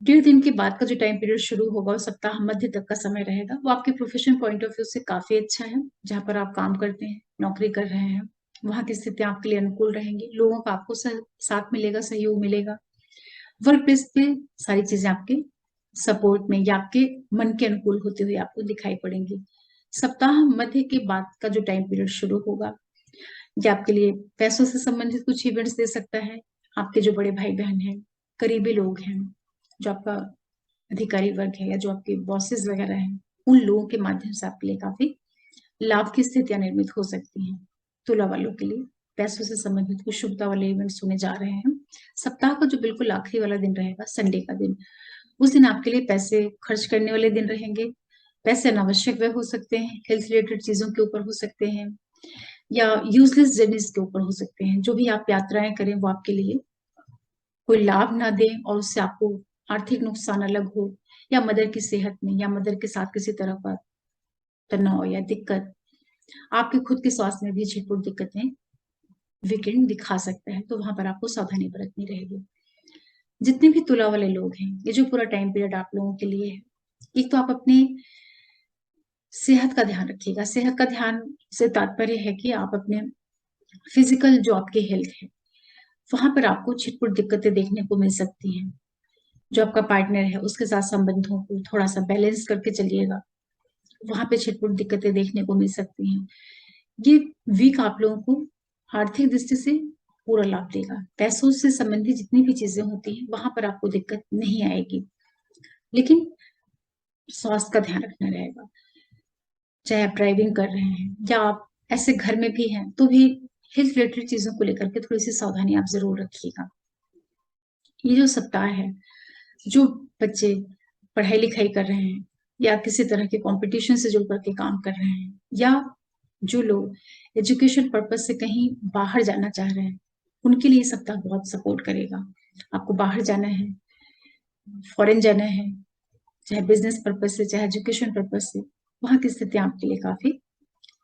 1.5 दिन के बाद का जो टाइम पीरियड शुरू होगा, सप्ताह मध्य तक का समय रहेगा, वो आपके प्रोफेशनल पॉइंट ऑफ व्यू से काफी अच्छा है। जहां पर आप काम करते हैं, नौकरी कर रहे हैं, वहां की स्थितियां आपके लिए अनुकूल रहेंगी। लोगों का आपको साथ मिलेगा, सहयोग मिलेगा। वर्क प्लेस पे सारी चीजें आपके सपोर्ट में या आपके मन के अनुकूल होते हुए आपको दिखाई पड़ेंगी। सप्ताह मध्य के बाद का जो टाइम पीरियड शुरू होगा, ये आपके लिए पैसों से संबंधित कुछ इवेंट्स दे सकता है। आपके जो बड़े भाई बहन हैं, करीबी लोग हैं, जो आपका अधिकारी वर्ग है, या जो आपके बॉसेस वगैरह हैं, उन लोगों के माध्यम से आपके लिए काफी लाभ की स्थितियां निर्मित हो सकती हैं। तुला वालों के लिए पैसों से संबंधित कुछ शुभता वाले इवेंट्स होने जा रहे हैं। सप्ताह का जो बिल्कुल आखिरी वाला दिन रहेगा, संडे का दिन, उस दिन आपके लिए पैसे खर्च करने वाले दिन रहेंगे। पैसे अनावश्यक व्यय हो सकते हैं, हेल्थ रिलेटेड चीजों के ऊपर हो सकते हैं, या यूजलेस जर्नीज के ऊपर हो सकते हैं। जो भी आप यात्राएं करें, वो आपके लिए कोई लाभ ना दें और उससे आपको आर्थिक नुकसान अलग हो, या मदर की सेहत में या मदर के साथ किसी तरह का तनाव या दिक्कत, आपके खुद के स्वास्थ्य में भी छिटपुट दिक्कतें वीकेंड दिखा सकता है। तो वहां पर आपको सावधानी बरतनी रहेगी। जितने भी तुला वाले लोग हैं, ये जो पूरा टाइम पीरियड आप लोगों के लिए है, एक तो आप अपनी सेहत का ध्यान रखिएगा। सेहत का ध्यान से तात्पर्य है कि आप अपने फिजिकल जो आपकी हेल्थ है, वहां पर आपको छिटपुट दिक्कतें देखने को मिल सकती हैं। जो आपका पार्टनर है, उसके साथ संबंधों को थोड़ा सा बैलेंस करके चलिएगा। वहां पे छिटपुट दिक्कतें देखने को मिल सकती हैं। ये वीक आप लोगों को आर्थिक दृष्टि से पूरा लाभ देगा। पैसों से संबंधित जितनी भी चीजें होती हैं, वहां पर आपको दिक्कत नहीं आएगी, लेकिन स्वास्थ्य का ध्यान रखना रहेगा। चाहे आप ड्राइविंग कर रहे हैं या आप ऐसे घर में भी हैं, तो भी हेल्थ रिलेटेड चीजों को लेकर के थोड़ी सी सावधानी आप जरूर रखिएगा। ये जो सप्ताह है, जो बच्चे पढ़ाई लिखाई कर रहे हैं या किसी तरह के कंपटीशन से जुड़ करके काम कर रहे हैं, या जो लोग एजुकेशन पर्पज से कहीं बाहर जाना चाह रहे हैं, उनके लिए सप्ताह बहुत सपोर्ट करेगा। आपको बाहर जाना है, फॉरेन जाना है, चाहे बिजनेस पर्पज से, चाहे एजुकेशन पर्पज से, वहां की स्थितियां आपके लिए काफी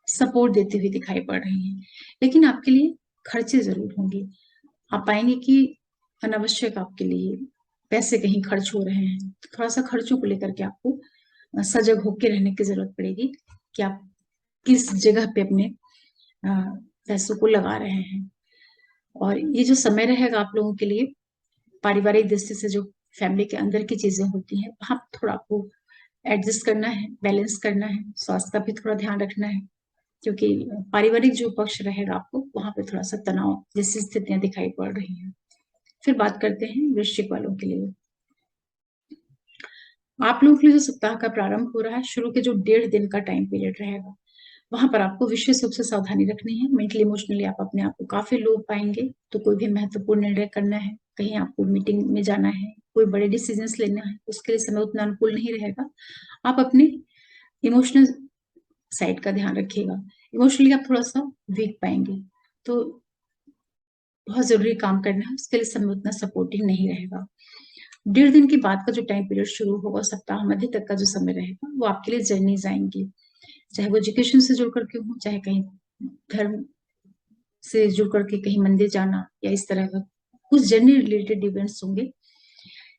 सपोर्ट देती हुई दिखाई पड़ रही हैं। लेकिन आपके लिए खर्चे जरूर होंगे। आप पाएंगे कि अनावश्यक आपके लिए पैसे कहीं खर्च हो रहे हैं। थोड़ा सा खर्चों को लेकर के आपको सजग होकर रहने की जरूरत पड़ेगी कि आप किस जगह पे अपने अ, पैसों को लगा रहे हैं। और ये जो समय रहेगा आप लोगों के लिए, पारिवारिक दृष्टि से जो फैमिली के अंदर की चीजें होती हैं, वहां थोड़ा आपको एडजस्ट करना है, बैलेंस करना है, स्वास्थ्य का भी थोड़ा ध्यान रखना है। क्योंकि पारिवारिक जो पक्ष रहेगा आपको, वहां पे थोड़ा सा तनाव जैसी स्थितियां दिखाई पड़ रही हैं। फिर बात करते हैं वृश्चिक वालों के लिए। आप लोगों के लिए जो सप्ताह का प्रारंभ हो रहा है, शुरू के जो 1.5 दिन का टाइम पीरियड रहेगा, वहां पर आपको विशेष रूप से सावधानी रखनी है। मेंटली इमोशनली आप अपने आप को काफी लो पाएंगे। तो कोई भी महत्वपूर्ण निर्णय करना है, कहीं आपको मीटिंग में जाना है, कोई बड़े डिसीजंस लेना है, उसके लिए समय उतना अनुकूल नहीं रहेगा। आप अपने इमोशनल साइड का ध्यान रखिएगा। इमोशनली आप थोड़ा सा वीक पाएंगे। तो बहुत जरूरी काम करना है, उसके लिए समय उतना सपोर्टिव नहीं रहेगा। 1.5 दिन के बाद का जो टाइम पीरियड शुरू होगा, सप्ताह मध्य तक का जो समय रहेगा, वो आपके लिए जर्नीज आएंगी। चाहे वो एजुकेशन से जुड़ करके हो, चाहे कहीं धर्म से जुड़ करके कहीं मंदिर जाना, या इस तरह का कुछ जर्नी रिलेटेड इवेंट्स होंगे।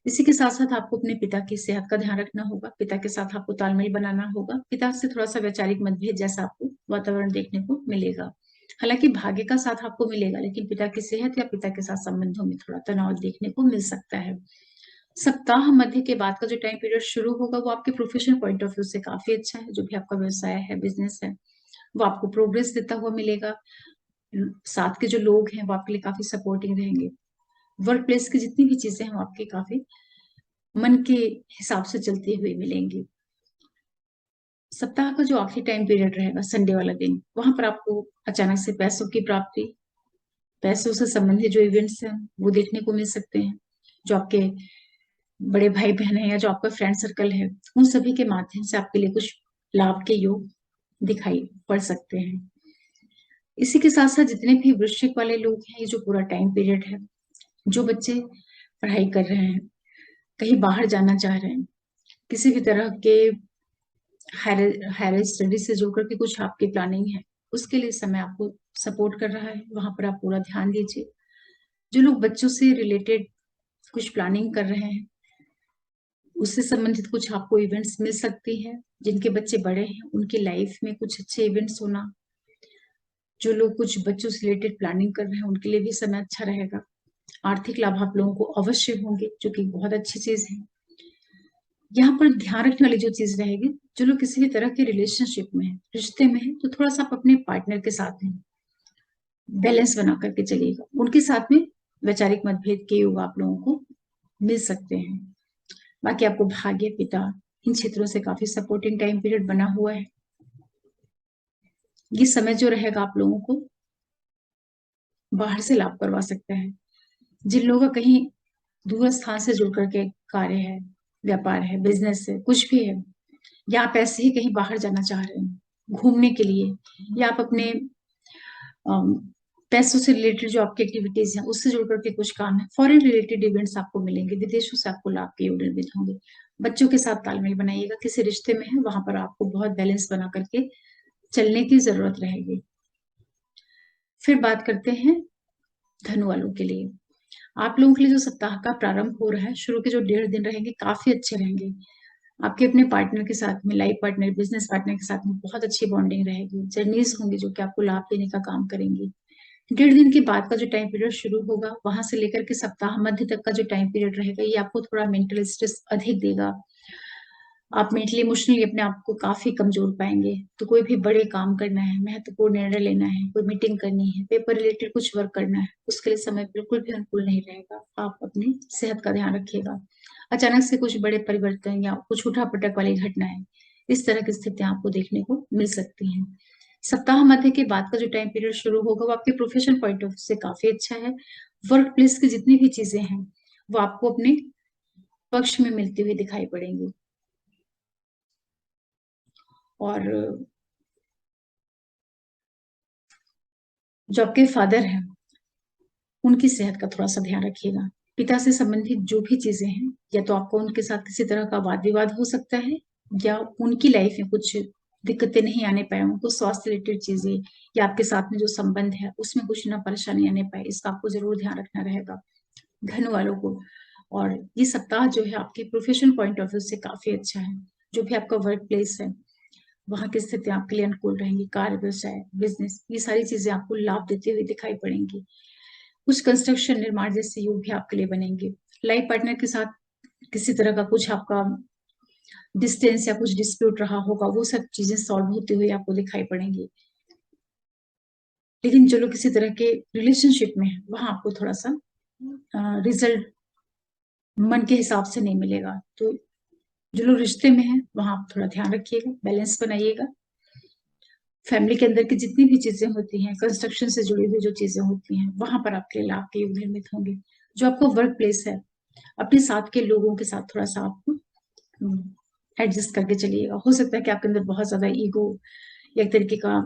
इसी के साथ साथ आपको अपने पिता की सेहत का ध्यान रखना होगा। पिता के साथ आपको तालमेल बनाना होगा। पिता से थोड़ा सा वैचारिक मतभेद जैसा आपको वातावरण देखने को मिलेगा। हालांकि भाग्य का साथ आपको मिलेगा, लेकिन पिता की सेहत या पिता के साथ संबंधों में थोड़ा तनाव देखने को मिल सकता है। सप्ताह मध्य के बाद का जो टाइम पीरियड शुरू होगा, वो आपके प्रोफेशनल पॉइंट ऑफ व्यू से काफी अच्छा है। जो भी आपका व्यवसाय है, बिजनेस है, वो आपको प्रोग्रेस देता हुआ मिलेगा। साथ के जो लोग हैं, वो आपके लिए काफी सपोर्टिंग रहेंगे। वर्क प्लेस की जितनी भी चीजें हैं, वो आपके काफी मन के हिसाब से चलती हुई मिलेंगी। सप्ताह का जो आखिरी टाइम पीरियड रहेगा, संडे वाला दिन, वहां पर आपको अचानक से पैसों की प्राप्ति, पैसों से संबंधित जो इवेंट्स हैं, वो देखने को मिल सकते हैं। जो आपके बड़े भाई बहन है, या जो आपका फ्रेंड सर्कल है, उन सभी के माध्यम से आपके लिए कुछ लाभ के योग दिखाई पड़ सकते हैं। इसी के साथ साथ जितने भी वृश्चिक वाले लोग हैं, ये जो पूरा टाइम पीरियड है, जो बच्चे पढ़ाई कर रहे हैं, कहीं बाहर जाना चाह रहे हैं, किसी भी तरह के हायर हायर स्टडी से जुड़ करके कुछ आपकी प्लानिंग है, उसके लिए समय आपको सपोर्ट कर रहा है। वहां पर आप पूरा ध्यान दीजिए। जो लोग बच्चों से रिलेटेड कुछ प्लानिंग कर रहे हैं, उससे संबंधित कुछ आपको इवेंट्स मिल सकती है। जिनके बच्चे बड़े हैं, उनकी लाइफ में कुछ अच्छे इवेंट्स होना। जो लोग कुछ बच्चों से रिलेटेड प्लानिंग कर रहे हैं, उनके लिए भी समय अच्छा रहेगा। आर्थिक लाभ आप लोगों को अवश्य होंगे, जो कि बहुत अच्छी चीज है। यहाँ पर ध्यान रखने वाली जो चीज रहेगी, जो लोग किसी भी तरह के रिलेशनशिप में है, रिश्ते में है, तो थोड़ा सा आप अपने पार्टनर के साथ में बैलेंस बना करके चलिएगा। उनके साथ में वैचारिक मतभेद के योग आप लोगों को मिल सकते हैं। बाकी आपको भाग्य, पिता, इन क्षेत्रों से काफी सपोर्टिंग टाइम पीरियड बना हुआ है। ये समय जो रहेगा आप लोगों को बाहर से लाभ करवा सकता है। जिन लोगों का कहीं दूर स्थान से जुड़ करके कार्य है, व्यापार है, बिजनेस है, कुछ भी है, या आप ऐसे ही कहीं बाहर जाना चाह रहे हैं घूमने के लिए, या आप अपने अम, पैसों से रिलेटेड जो आपकी एक्टिविटीज हैं, उससे जुड़ करके कुछ काम है, फॉरेन रिलेटेड इवेंट्स आपको मिलेंगे, विदेशों से आपको लाभ के योग निर्मित होंगे। बच्चों के साथ तालमेल बनाइएगा। किसी रिश्ते में है, वहां पर आपको बहुत बैलेंस बना करके चलने की जरूरत रहेगी। फिर बात करते हैं धनु वालों के लिए। आप लोगों के लिए जो सप्ताह का प्रारंभ हो रहा है, शुरू के जो 1.5 दिन रहेंगे, काफी अच्छे रहेंगे। आपके अपने पार्टनर के साथ में, लाइफ पार्टनर, बिजनेस पार्टनर के साथ में बहुत अच्छी बॉन्डिंग रहेगी। जर्नीज होंगी जो कि आपको लाभ देने का काम करेंगी। 1.5 दिन के बाद का जो टाइम पीरियड शुरू होगा, वहां से लेकर के सप्ताह मध्य तक का जो टाइम पीरियड रहेगा, ये आपको थोड़ा मेंटल स्ट्रेस अधिक देगा। आप मेंटली इमोशनली अपने आप को काफी कमजोर पाएंगे। तो कोई भी बड़े काम करना है, महत्वपूर्ण निर्णय लेना है, कोई मीटिंग करनी है, पेपर रिलेटेड कुछ वर्क करना है, उसके लिए समय बिल्कुल भी अनुकूल नहीं रहेगा। आप अपनी सेहत का ध्यान रखिएगा। अचानक से कुछ बड़े परिवर्तन या कुछ उठापटक वाली घटनाएं, इस तरह की स्थितियां आपको देखने को मिल सकती हैं। सप्ताह मध्य के बाद का जो टाइम पीरियड शुरू होगा, वो आपके प्रोफेशनल पॉइंट ऑफ व्यू से काफी अच्छा है। वर्क प्लेस की जितनी भी चीजें हैं, वो आपको अपने पक्ष में मिलती हुई दिखाई पड़ेंगी। और जो आपके फादर हैं, उनकी सेहत का थोड़ा सा ध्यान रखिएगा। पिता से संबंधित जो भी चीजें हैं, या तो आपको उनके साथ किसी तरह का वाद विवाद हो सकता है, या उनकी लाइफ में कुछ दिक्कतें नहीं आने पाए, उनको स्वास्थ्य रिलेटेड चीजें या आपके साथ में जो संबंध है उसमें कुछ ना परेशानी आने पाए, इसका आपको जरूर ध्यान रखना रहेगा। धन वालों को, और ये सप्ताह जो है आपके प्रोफेशनल पॉइंट ऑफ व्यू से काफी अच्छा है। जो भी आपका वर्क प्लेस है वहां की स्थिति आपके लिए अनुकूल रहेंगी। कार्य, व्यवसाय, बिजनेस, ये सारी चीजें आपको लाभ देते हुए दिखाई पड़ेंगी। कुछ कंस्ट्रक्शन, निर्माण जैसे योग भी आपके लिए बनेंगे। लाइफ पार्टनर के साथ किसी तरह का कुछ आपका डिस्टेंस या कुछ डिस्प्यूट रहा होगा, वो सब चीजें सॉल्व होते हुए आपको दिखाई पड़ेंगी। लेकिन जो लोग किसी तरह के रिलेशनशिप में है वहां आपको थोड़ा सा रिजल्ट मन के हिसाब से नहीं मिलेगा। तो जो लोग रिश्ते में है वहां आप थोड़ा ध्यान रखिएगा, बैलेंस बनाइएगा। फैमिली के अंदर की जितनी भी चीजें होती हैं, कंस्ट्रक्शन से जुड़ी हुई जो चीजें होती हैं, वहां पर आपके लाभ के योग निर्मित होंगे। जो आपको वर्क प्लेस है, अपने साथ के लोगों के साथ थोड़ा सा आपको एडजस्ट करके चलिएगा। हो सकता है कि आपके अंदर बहुत ज्यादा ईगो या एक तरीके का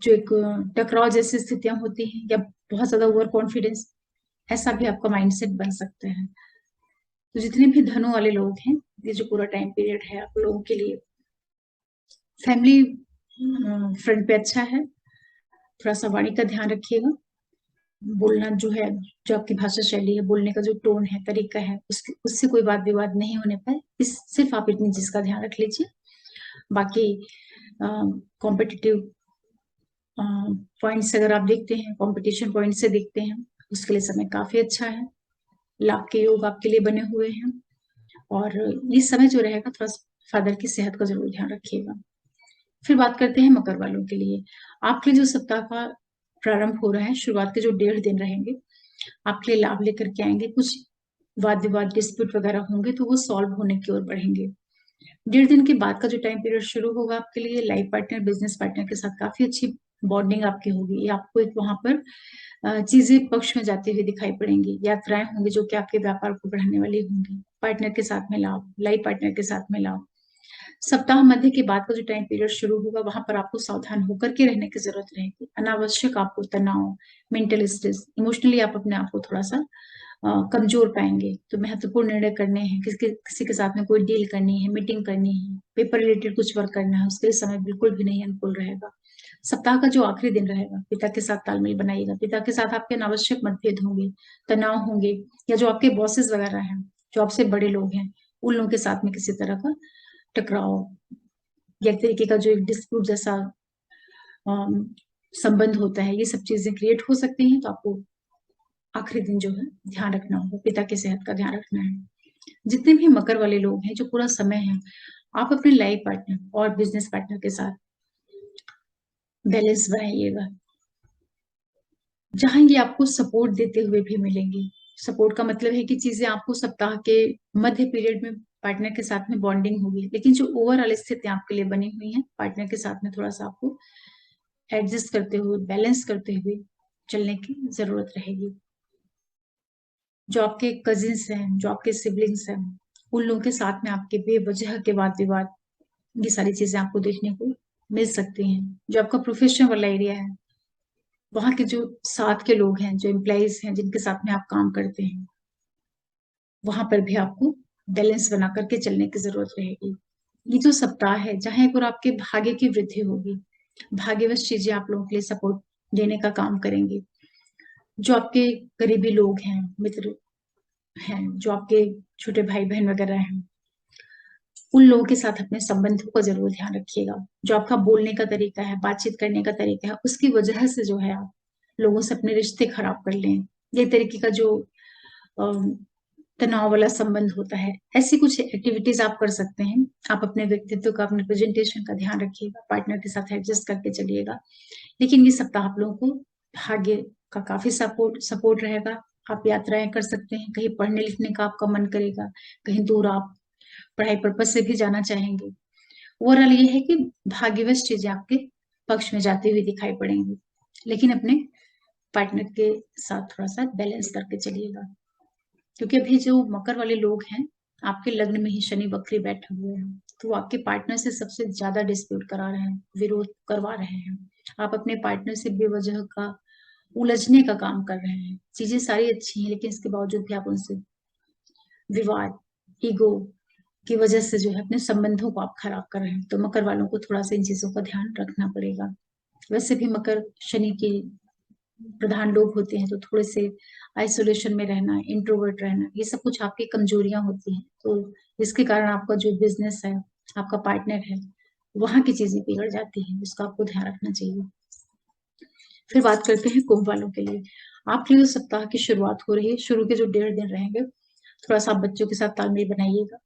जो एक टकराव जैसी स्थितियां होती हैं, या बहुत ज्यादा ओवर कॉन्फिडेंस, ऐसा भी आपका माइंडसेट बन सकता है। तो जितने भी धनों वाले लोग हैं, ये जो पूरा टाइम पीरियड है आप लोगों के लिए फैमिली फ्रंट पे अच्छा है। थोड़ा सा वाणी का ध्यान रखिएगा। बोलना जो है, जो आपकी भाषा शैली है, बोलने का जो टोन है, तरीका है, उससे कोई वाद विवाद नहीं होने पाए, इस सिर्फ आप इतनी चीज का ध्यान रख लीजिए। बाकी कॉम्पिटिटिव पॉइंट्स अगर आप देखते हैं, कंपटीशन पॉइंट से देखते हैं, उसके लिए समय काफी अच्छा है। लाभ के योग आपके लिए बने हुए हैं। और ये समय जो रहेगा, थोड़ा फादर की सेहत का जरूर ध्यान रखिएगा। फिर बात करते हैं मकर वालों के लिए। आपके लिए जो सप्ताह का प्रारंभ हो रहा है, शुरुआत के जो 1.5 दिन रहेंगे आपके लिए लाभ लेकर के आएंगे। कुछ वाद विवाद, डिस्प्यूट वगैरह होंगे तो वो सॉल्व होने की ओर बढ़ेंगे। 1.5 दिन के बाद का जो टाइम पीरियड शुरू होगा आपके लिए, लाइफ पार्टनर, बिजनेस पार्टनर के साथ काफी अच्छी बॉन्डिंग आपकी होगी। आपको एक वहां पर चीजें पक्ष में जाती हुई दिखाई पड़ेंगी। यात्राएं होंगी जो कि आपके व्यापार को बढ़ाने वाली होंगी। पार्टनर के साथ में लाभ, लाइफ पार्टनर के साथ में लाभ। सप्ताह मध्य के बाद का जो टाइम पीरियड शुरू होगा वहां पर आपको सावधान होकर के रहने की जरूरत रहेगी। अनावश्यक आपको तनाव, मेंटल स्ट्रेस, इमोशनली आप अपने आप को थोड़ा सा कमजोर पाएंगे। तो महत्वपूर्ण निर्णय करने हैं, किसी के साथ में कोई डील करनी है, मीटिंग करनी है, पेपर रिलेटेड कुछ वर्क करना है, उसके लिए समय बिल्कुल भी नहीं अनुकूल रहेगा। सप्ताह का जो आखिरी दिन रहेगा, पिता के साथ तालमेल बनाइएगा। पिता के साथ आपके अनावश्यक मतभेद होंगे, तनाव होंगे, या जो आपके बॉसेस वगैरह हैं, जो आपसे बड़े लोग हैं, उन लोगों के साथ में किसी तरह का टकराव या एक तरीके का जो एक डिस्प्यूट जैसा संबंध होता है, ये सब चीजें क्रिएट हो सकती हैं। तो आपको आखिरी दिन जो है ध्यान रखना होगा, पिता की सेहत का ध्यान रखना है। जितने भी मकर वाले लोग हैं, जो पूरा समय है आप अपने लाइफ पार्टनर और बिजनेस पार्टनर के साथ बैलेंस बनाइएगा। जहां ये आपको सपोर्ट देते हुए भी मिलेंगे। सपोर्ट का मतलब है कि चीजें आपको सप्ताह के मध्य पीरियड में पार्टनर के साथ में बॉन्डिंग होगी, लेकिन जो ओवरऑल स्थितियां आपके लिए बनी हुई हैं, पार्टनर के साथ में थोड़ा सा आपको एडजस्ट करते हुए, बैलेंस करते हुए चलने की जरूरत रहेगी। जो आपके कजिन्स हैं, जो आपके सिबलिंग्स हैं, उन लोगों के साथ में आपके बेवजह के वाद विवाद, ये सारी चीजें आपको देखने को मिल सकती हैं। जो आपका प्रोफेशनल वाला एरिया है, वहां के जो साथ के लोग हैं, जो एम्प्लॉइज हैं, जिनके साथ में आप काम करते हैं, वहां पर भी आपको बैलेंस बना करके चलने की जरूरत रहेगी। ये जो सप्ताह है, जहां एक और आपके भाग्य की वृद्धि होगी, भाग्यवश चीजें आप लोगों के लिए सपोर्ट देने का काम करेंगे। जो आपके करीबी लोग हैं, मित्र हैं, जो आपके छोटे भाई बहन वगैरह हैं, उन लोगों के साथ अपने संबंधों का जरूर ध्यान रखिएगा। जो आपका बोलने का तरीका है, बातचीत करने का तरीका है, उसकी वजह से जो है आप लोगों से अपने रिश्ते खराब कर लें, ये तरीके का जो अम, तनाव वाला संबंध होता है, ऐसी कुछ एक्टिविटीज आप कर सकते हैं। आप अपने व्यक्तित्व का, अपने प्रेजेंटेशन का ध्यान रखिएगा, पार्टनर के साथ एडजस्ट करके चलिएगा। लेकिन ये सप्ताह आप लोगों को भाग्य का काफी सपोर्ट सपोर्ट रहेगा। आप यात्राएं कर सकते हैं, कहीं पढ़ने लिखने का आपका मन करेगा, कहीं दूर आप पढ़ाई पर्पज से भी जाना चाहेंगे। ओवरऑल ये है कि भाग्यवश चीजें आपके पक्ष में जाती हुई दिखाई पड़ेंगी, लेकिन अपने पार्टनर के साथ थोड़ा सा बैलेंस करके चलिएगा। क्योंकि अभी जो मकर वाले लोग हैं, आपके लग्न में ही शनि वक्री बैठे हुए हैं, तो वो आपके पार्टनर से सबसे ज्यादा डिस्प्यूट करा रहे हैं, विरोध करवा रहे हैं। आप अपने पार्टनर से बेवजह का उलझने का काम कर रहे हैं, चीजें सारी अच्छी हैं लेकिन इसके बावजूद भी आप उनसे विवाद, ईगो की वजह से जो है अपने संबंधों को आप खराब कर रहे हैं। तो मकर वालों को थोड़ा सा इन चीजों का ध्यान रखना पड़ेगा। वैसे भी मकर शनि के प्रधान लोग होते हैं, तो थोड़े से आइसोलेशन में रहना, इंट्रोवर्ट रहना, ये सब कुछ आपकी कमजोरियां होती हैं। तो इसके कारण आपका जो बिजनेस है, आपका पार्टनर है, वहां की चीजें बिगड़ जाती हैं, उसका आपको ध्यान रखना चाहिए। फिर बात करते हैं कुंभ वालों के लिए। आपके लिए जो सप्ताह की शुरुआत हो रही है, शुरू के जो 1.5 दिन रहेंगे, थोड़ा सा आप बच्चों के साथ तालमेल बनाइएगा।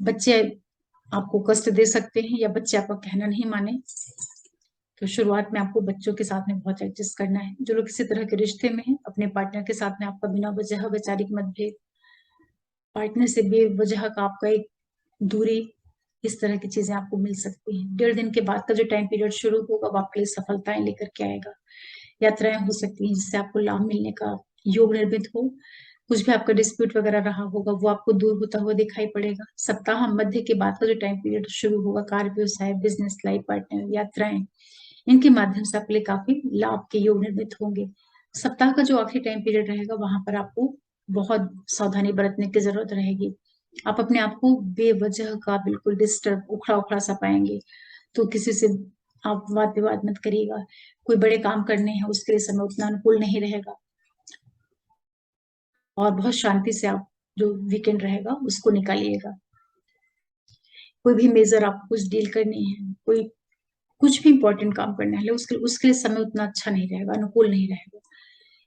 बच्चे आपको कष्ट दे सकते हैं या बच्चे आपका कहना नहीं माने, तो शुरुआत में आपको बच्चों के साथ में बहुत एडजस्ट करना है। जो लोग किसी तरह के रिश्ते में हैं, अपने पार्टनर के साथ में आपका बिना वजह वैचारिक मतभेद, पार्टनर से बेवजह का आपका एक दूरी, इस तरह की चीजें आपको मिल सकती हैं। 1.5 दिन के बाद का जो टाइम पीरियड शुरू होगा वो आपके लिए सफलताएं लेकर के आएगा। यात्राएं हो सकती हैं जिससे आपको लाभ मिलने का योग निर्मित हो। कुछ भी आपका डिस्प्यूट वगैरह रहा होगा वो आपको दूर होता हुआ दिखाई पड़ेगा। सप्ताह मध्य के बाद का जो टाइम पीरियड शुरू होगा, कार्य व्यवसाय, बिजनेस लाइफ पार्टनर, यात्राएं, इनके माध्यम से आपके लिए काफी लाभ के योग निर्मित होंगे। सप्ताह का जो आखिरी टाइम पीरियड रहेगा वहां पर आपको बहुत सावधानी बरतने की जरूरत रहेगी। आप अपने आप को बेवजह का बिल्कुल डिस्टर्ब, उखड़ा उखड़ा सा पाएंगे। तो किसी से आप वाद विवाद मत करिएगा। कोई बड़े काम करने हैं उसके लिए समय उतना अनुकूल नहीं रहेगा, और बहुत शांति से आप जो वीकेंड रहेगा उसको निकालिएगा। कोई भी मेजर आपको कुछ डील करनी है, कोई कुछ भी इंपॉर्टेंट काम करना है, उसके उसके लिए समय उतना अच्छा नहीं रहेगा, अनुकूल नहीं रहेगा।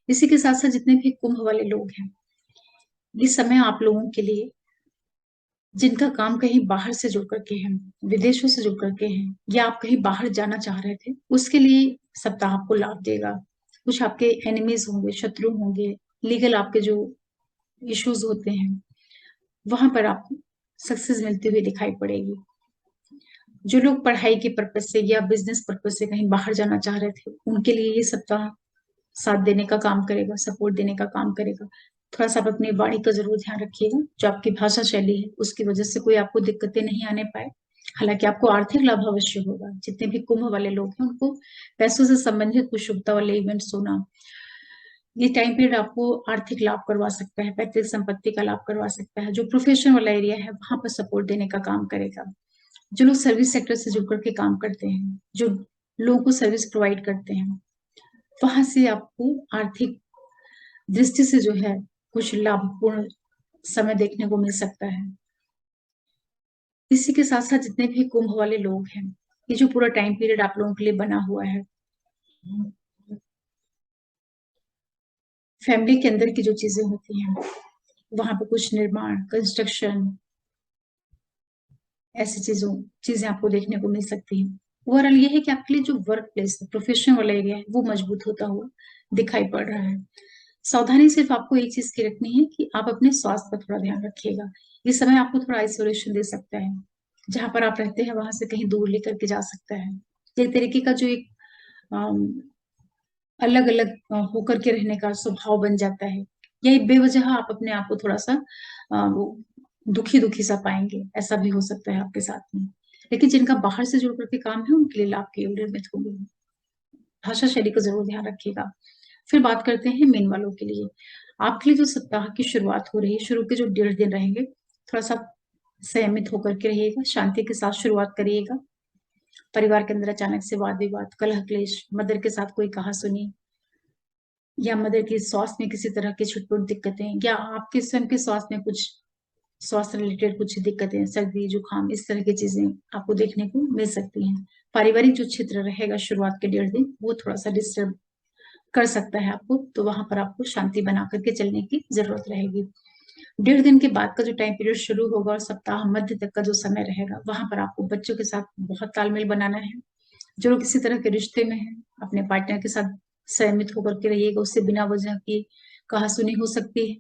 इसी के साथ साथ जितने भी कुंभ वाले लोग हैं, ये समय आप लोगों के लिए, जिनका काम कहीं बाहर से जुड़ करके है, विदेशों से जुड़ करके है, या आप कहीं बाहर जाना चाह रहे थे, उसके लिए सप्ताह आपको लाभ देगा। कुछ आपके एनिमीज होंगे, शत्रु होंगे, लीगल आपके जो इश्यूज होते हैं, वहां पर आपको सक्सेस मिलती हुई दिखाई पड़ेगी। जो लोग पढ़ाई के पर्पज से या बिजनेस पर्पज से कहीं बाहर जाना चाह रहे थे, उनके लिए ये सप्ताह साथ देने का काम करेगा, सपोर्ट देने का काम करेगा। थोड़ा सा आप अपनी वाणी का जरूर ध्यान रखिएगा, जो आपकी भाषा शैली है उसकी वजह से कोई आपको दिक्कतें नहीं आने पाए। हालांकि आपको आर्थिक लाभ अवश्य होगा। जितने भी कुंभ वाले लोग हैं उनको पैसों से संबंधित कुछ शुभता वाले इवेंट्स होना, ये टाइम पीरियड आपको आर्थिक लाभ करवा सकता है, पैतृक संपत्ति का लाभ करवा सकता है। जो प्रोफेशन वाला एरिया है वहां पर सपोर्ट देने का काम करेगा। जो लोग सर्विस सेक्टर से जुड़ करके काम करते हैं, जो लोगों को सर्विस प्रोवाइड करते हैं, वहां से आपको आर्थिक दृष्टि से जो है कुछ लाभपूर्ण समय देखने को मिल सकता है। इसी के साथ साथ जितने भी कुंभ वाले लोग हैं, ये जो पूरा टाइम पीरियड आप लोगों के लिए बना हुआ है, फैमिली के अंदर की जो चीजें होती हैं, वहां पे कुछ निर्माण, कंस्ट्रक्शन, ऐसी चीजें आपको देखने को मिल सकती हैं। ओवरऑल ये है कि आपके लिए जो वर्क प्लेस है, प्रोफेशन वाला एरिया है, वो मजबूत होता हुआ दिखाई पड़ रहा है। सावधानी सिर्फ आपको एक चीज की रखनी है कि आप अपने स्वास्थ्य पर थोड़ा ध्यान रखिएगा। ये समय आपको थोड़ा आइसोलेशन दे सकता है, जहां पर आप रहते हैं वहां से कहीं दूर लेकर के जा सकता है। एक तरीके का जो एक अलग अलग होकर के रहने का स्वभाव बन जाता है, या एक बेवजह आप अपने आप को थोड़ा सा वो दुखी दुखी सा पाएंगे, ऐसा भी हो सकता है आपके साथ में। लेकिन जिनका बाहर से जुड़ करके काम है उनके लिए लाभ के योग निर्मित होंगे। भाषा शैली का जरूर ध्यान रखिएगा। फिर बात करते हैं मीन वालों के लिए। आपके लिए जो सप्ताह की शुरुआत हो रही है, शुरू के जो 1.5 दिन रहेंगे, थोड़ा सा संयमित होकर के रहिएगा, शांति के साथ शुरुआत करिएगा। परिवार के अंदर अचानक से वाद विवाद, कलह क्लेश, मदर के साथ कोई कहा सुनी, या मदर की स्वास्थ्य में किसी तरह की छुटपुट दिक्कतें, या आपके स्वयं के स्वास्थ्य में कुछ स्वास्थ्य रिलेटेड कुछ दिक्कतें, सर्दी जुकाम, इस तरह की चीजें आपको देखने को मिल सकती हैं। पारिवारिक जो क्षेत्र रहेगा शुरुआत के 1.5 दिन, वो थोड़ा सा डिस्टर्ब कर सकता है आपको, तो वहां पर आपको शांति बना करके चलने की जरूरत रहेगी। 1.5 दिन के बाद का जो टाइम पीरियड शुरू होगा और सप्ताह मध्य तक का जो समय रहेगा, वहां पर आपको बच्चों के साथ बहुत तालमेल बनाना है। जो लोग किसी तरह के रिश्ते में है, अपने पार्टनर के साथ संयमित होकर के रहिएगा, उससे बिना वजह की कहासुनी हो सकती है।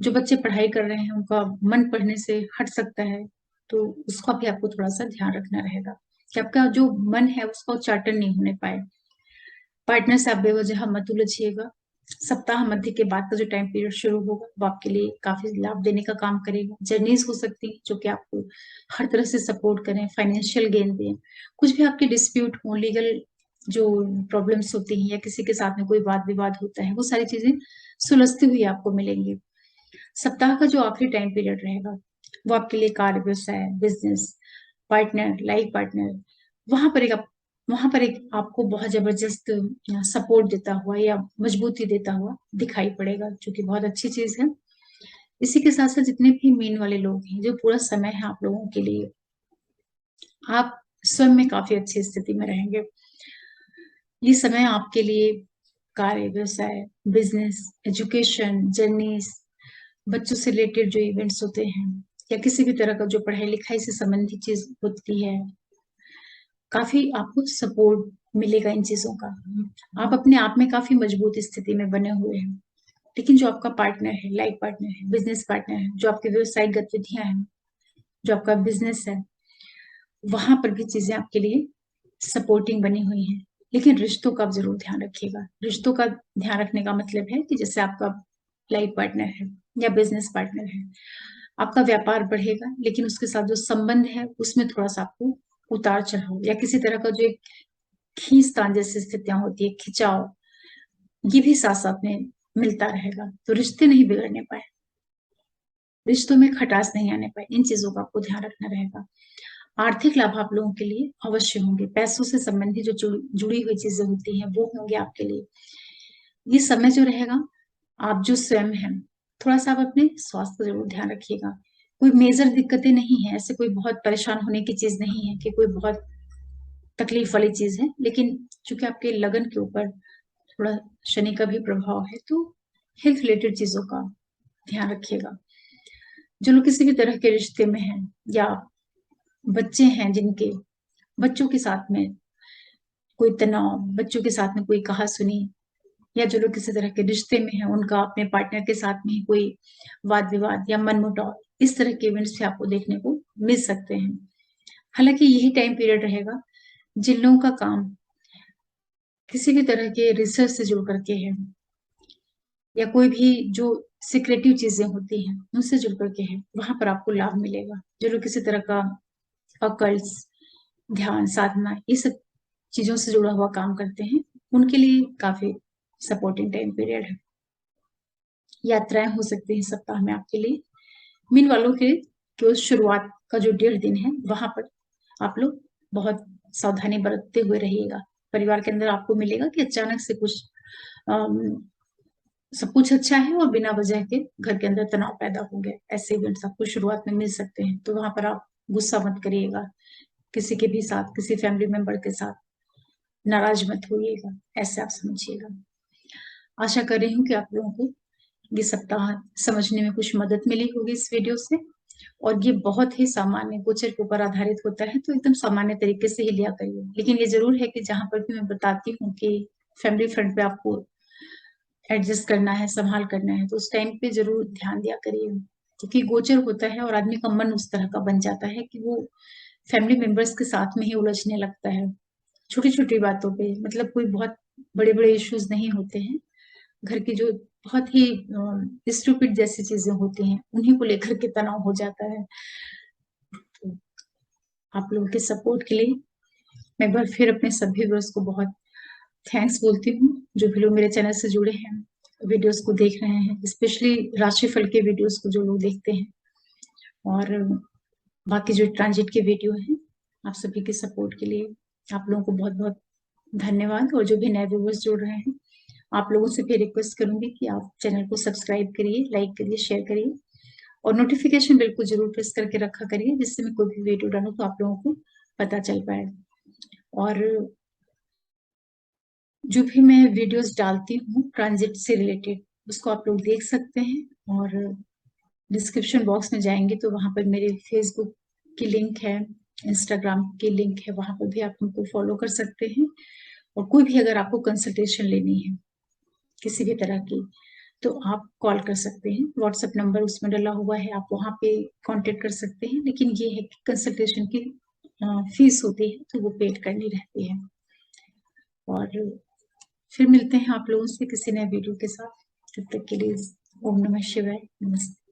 जो बच्चे पढ़ाई कर रहे हैं उनका मन पढ़ने से हट सकता है, तो उसका भी आपको थोड़ा सा ध्यान रखना रहेगा कि आपका जो मन है उसका उच्चाटन नहीं होने पाए। पार्टनर से आप बेवजह मत उलझिएगा। सप्ताह मध्य के बाद का जो टाइम पीरियड शुरू होगा वो आपके लिए काफी लाभ देने का काम करेगा। जर्नीज हो सकती है जो कि आपको हर तरह से सपोर्ट करें, फाइनेंशियल गेन दें। कुछ भी आपके डिस्प्यूट हो, लीगल जो प्रॉब्लम्स होती हैं या किसी के साथ में कोई वाद विवाद होता है, वो सारी चीजें सुलझती हुई आपको मिलेंगी। सप्ताह का जो आखिरी टाइम पीरियड रहेगा वो आपके लिए कार्य, व्यवसाय, बिजनेस पार्टनर, लाइफ पार्टनर, वहां पर एक वहां पर एक आपको बहुत जबरदस्त सपोर्ट देता हुआ या मजबूती देता हुआ दिखाई पड़ेगा, जो कि बहुत अच्छी चीज है। इसी के साथ साथ जितने भी मीन वाले लोग हैं, जो पूरा समय है आप लोगों के लिए, आप स्वयं में काफी अच्छी स्थिति में रहेंगे। ये समय आपके लिए कार्य, व्यवसाय, बिजनेस, एजुकेशन, जर्नीज, बच्चों से रिलेटेड जो इवेंट्स होते हैं या किसी भी तरह का जो पढ़ाई लिखाई से संबंधित चीज होती है, काफी आपको सपोर्ट मिलेगा इन चीजों का। आप अपने आप में काफी मजबूत स्थिति में बने हुए हैं, लेकिन जो आपका पार्टनर है, लाइफ पार्टनर है, बिजनेस पार्टनर है, जो आपकी व्यवसायिक गतिविधियां हैं, जो आपका बिजनेस है, वहां पर भी चीजें आपके लिए सपोर्टिंग बनी हुई हैं। लेकिन रिश्तों का आप जरूर ध्यान रखिएगा। रिश्तों का ध्यान रखने का मतलब है कि जैसे आपका लाइफ पार्टनर है या बिजनेस पार्टनर है, आपका व्यापार बढ़ेगा, लेकिन उसके साथ जो संबंध है उसमें थोड़ा सा आपको उतार चढ़ाव या किसी तरह का जो एक खींचतान जैसी स्थितियां होती है, खिंचाव, ये भी साथ साथ में मिलता रहेगा। तो रिश्ते नहीं बिगड़ने पाए, रिश्तों में खटास नहीं आने पाए, इन चीजों का आपको ध्यान रखना रहेगा। आर्थिक लाभ आप लोगों के लिए अवश्य होंगे। पैसों से संबंधित जो जुड़ी हुई चीजें होती हैं वो होंगे आपके लिए। ये समय जो रहेगा, आप जो स्वयं हैं, थोड़ा सा आप अपने स्वास्थ्य का जरूर ध्यान रखिएगा। कोई मेजर दिक्कतें नहीं है, ऐसे कोई बहुत परेशान होने की चीज नहीं है कि कोई बहुत तकलीफ वाली चीज है, लेकिन चूंकि आपके लगन के ऊपर थोड़ा शनि का भी प्रभाव है, तो हेल्थ रिलेटेड चीजों का ध्यान रखिएगा। जो लोग किसी भी तरह के रिश्ते में हैं या बच्चे हैं जिनके, बच्चों के साथ में कोई तनाव, बच्चों के साथ में कोई कहा सुनी, या जो लोग किसी तरह के रिश्ते में हैं उनका अपने पार्टनर के साथ में ही कोई वाद विवाद या मनमुटाव, इस तरह के इवेंट्स भी आपको देखने को मिल सकते हैं। हालांकि यही टाइम पीरियड रहेगा जिन लोगों का काम किसी भी तरह के रिसर्च से जुड़ करके है या कोई भी जो सिक्रेटिव चीजें होती हैं उनसे जुड़ करके है, वहां पर आपको लाभ मिलेगा। जो लोग किसी तरह का अकल्ट्स, ध्यान साधना, ये सब चीजों से जुड़ा हुआ काम करते हैं, उनके लिए काफी सपोर्टिंग टाइम पीरियड है। यात्राएं हो सकती हैं सप्ताह में आपके लिए। मीन वालों के जो शुरुआत का जो 1.5 दिन है, वहां पर आप लोग बहुत सावधानी बरतते हुए रहिएगा। परिवार के अंदर आपको मिलेगा कि अचानक से कुछ सब कुछ अच्छा है और बिना वजह के घर के अंदर तनाव पैदा हो गया, ऐसे इवेंट्स आपको शुरुआत में मिल सकते हैं। तो वहां पर आप गुस्सा मत करिएगा, किसी के भी साथ, किसी फैमिली मेंबर के साथ नाराज मत होइएगा, ऐसे आप समझिएगा। आशा कर रही हूँ कि आप लोगों को ये सप्ताह समझने में कुछ मदद मिली होगी इस वीडियो से। और ये बहुत ही सामान्य गोचर के ऊपर आधारित होता है, तो एकदम सामान्य तरीके से ही लिया करिए। लेकिन ये जरूर है कि जहां पर भी मैं बताती हूँ कि फैमिली फ्रंट पे आपको एडजस्ट करना है, संभाल करना है, तो उस टाइम पे जरूर ध्यान दिया करिए। क्योंकि गोचर होता है और आदमी का मन उस तरह का बन जाता है कि वो फैमिली मेंबर्स के साथ में ही उलझने लगता है, छोटी छोटी बातों पे। मतलब कोई बहुत बड़े बड़े इश्यूज नहीं होते हैं, घर की जो बहुत ही स्टूपिड जैसी चीजें होती हैं उन्हीं को लेकर के तनाव हो जाता है। तो आप लोगों के सपोर्ट के लिए मैं एक बार फिर अपने सभी व्यूअर्स को बहुत थैंक्स बोलती हूँ, जो भी लोग मेरे चैनल से जुड़े हैं, वीडियोस को देख रहे हैं, स्पेशली राशिफल के वीडियोस को जो लोग देखते हैं, और बाकी जो ट्रांजिट के वीडियो हैं, आप सभी के सपोर्ट के लिए आप लोगों को बहुत बहुत धन्यवाद। और जो भी नए व्यूअर्स जुड़ रहे हैं, आप लोगों से फिर रिक्वेस्ट करूंगी कि आप चैनल को सब्सक्राइब करिए, लाइक करिए, शेयर करिए और नोटिफिकेशन बिल्कुल जरूर प्रेस करके रखा करिए, जिससे मैं कोई भी वीडियो डालूं तो आप लोगों को पता चल पाए। और जो भी मैं वीडियोस डालती हूँ ट्रांजिट से रिलेटेड, उसको आप लोग देख सकते हैं। और डिस्क्रिप्शन बॉक्स में जाएंगे तो वहां पर मेरे फेसबुक की लिंक है, इंस्टाग्राम की लिंक है, वहां पर भी आप हमको फॉलो कर सकते हैं। और कोई भी अगर आपको कंसल्टेशन लेनी है किसी भी तरह की, तो आप कॉल कर सकते हैं। व्हाट्सएप नंबर उसमें डला हुआ है, आप वहां पे कांटेक्ट कर सकते हैं। लेकिन ये है कि कंसल्टेशन की फीस होती है, तो वो पेड करनी रहती है। और फिर मिलते हैं आप लोगों से किसी नए वीडियो के साथ। तब तक के लिए ओम नमः शिवाय, नमस्ते।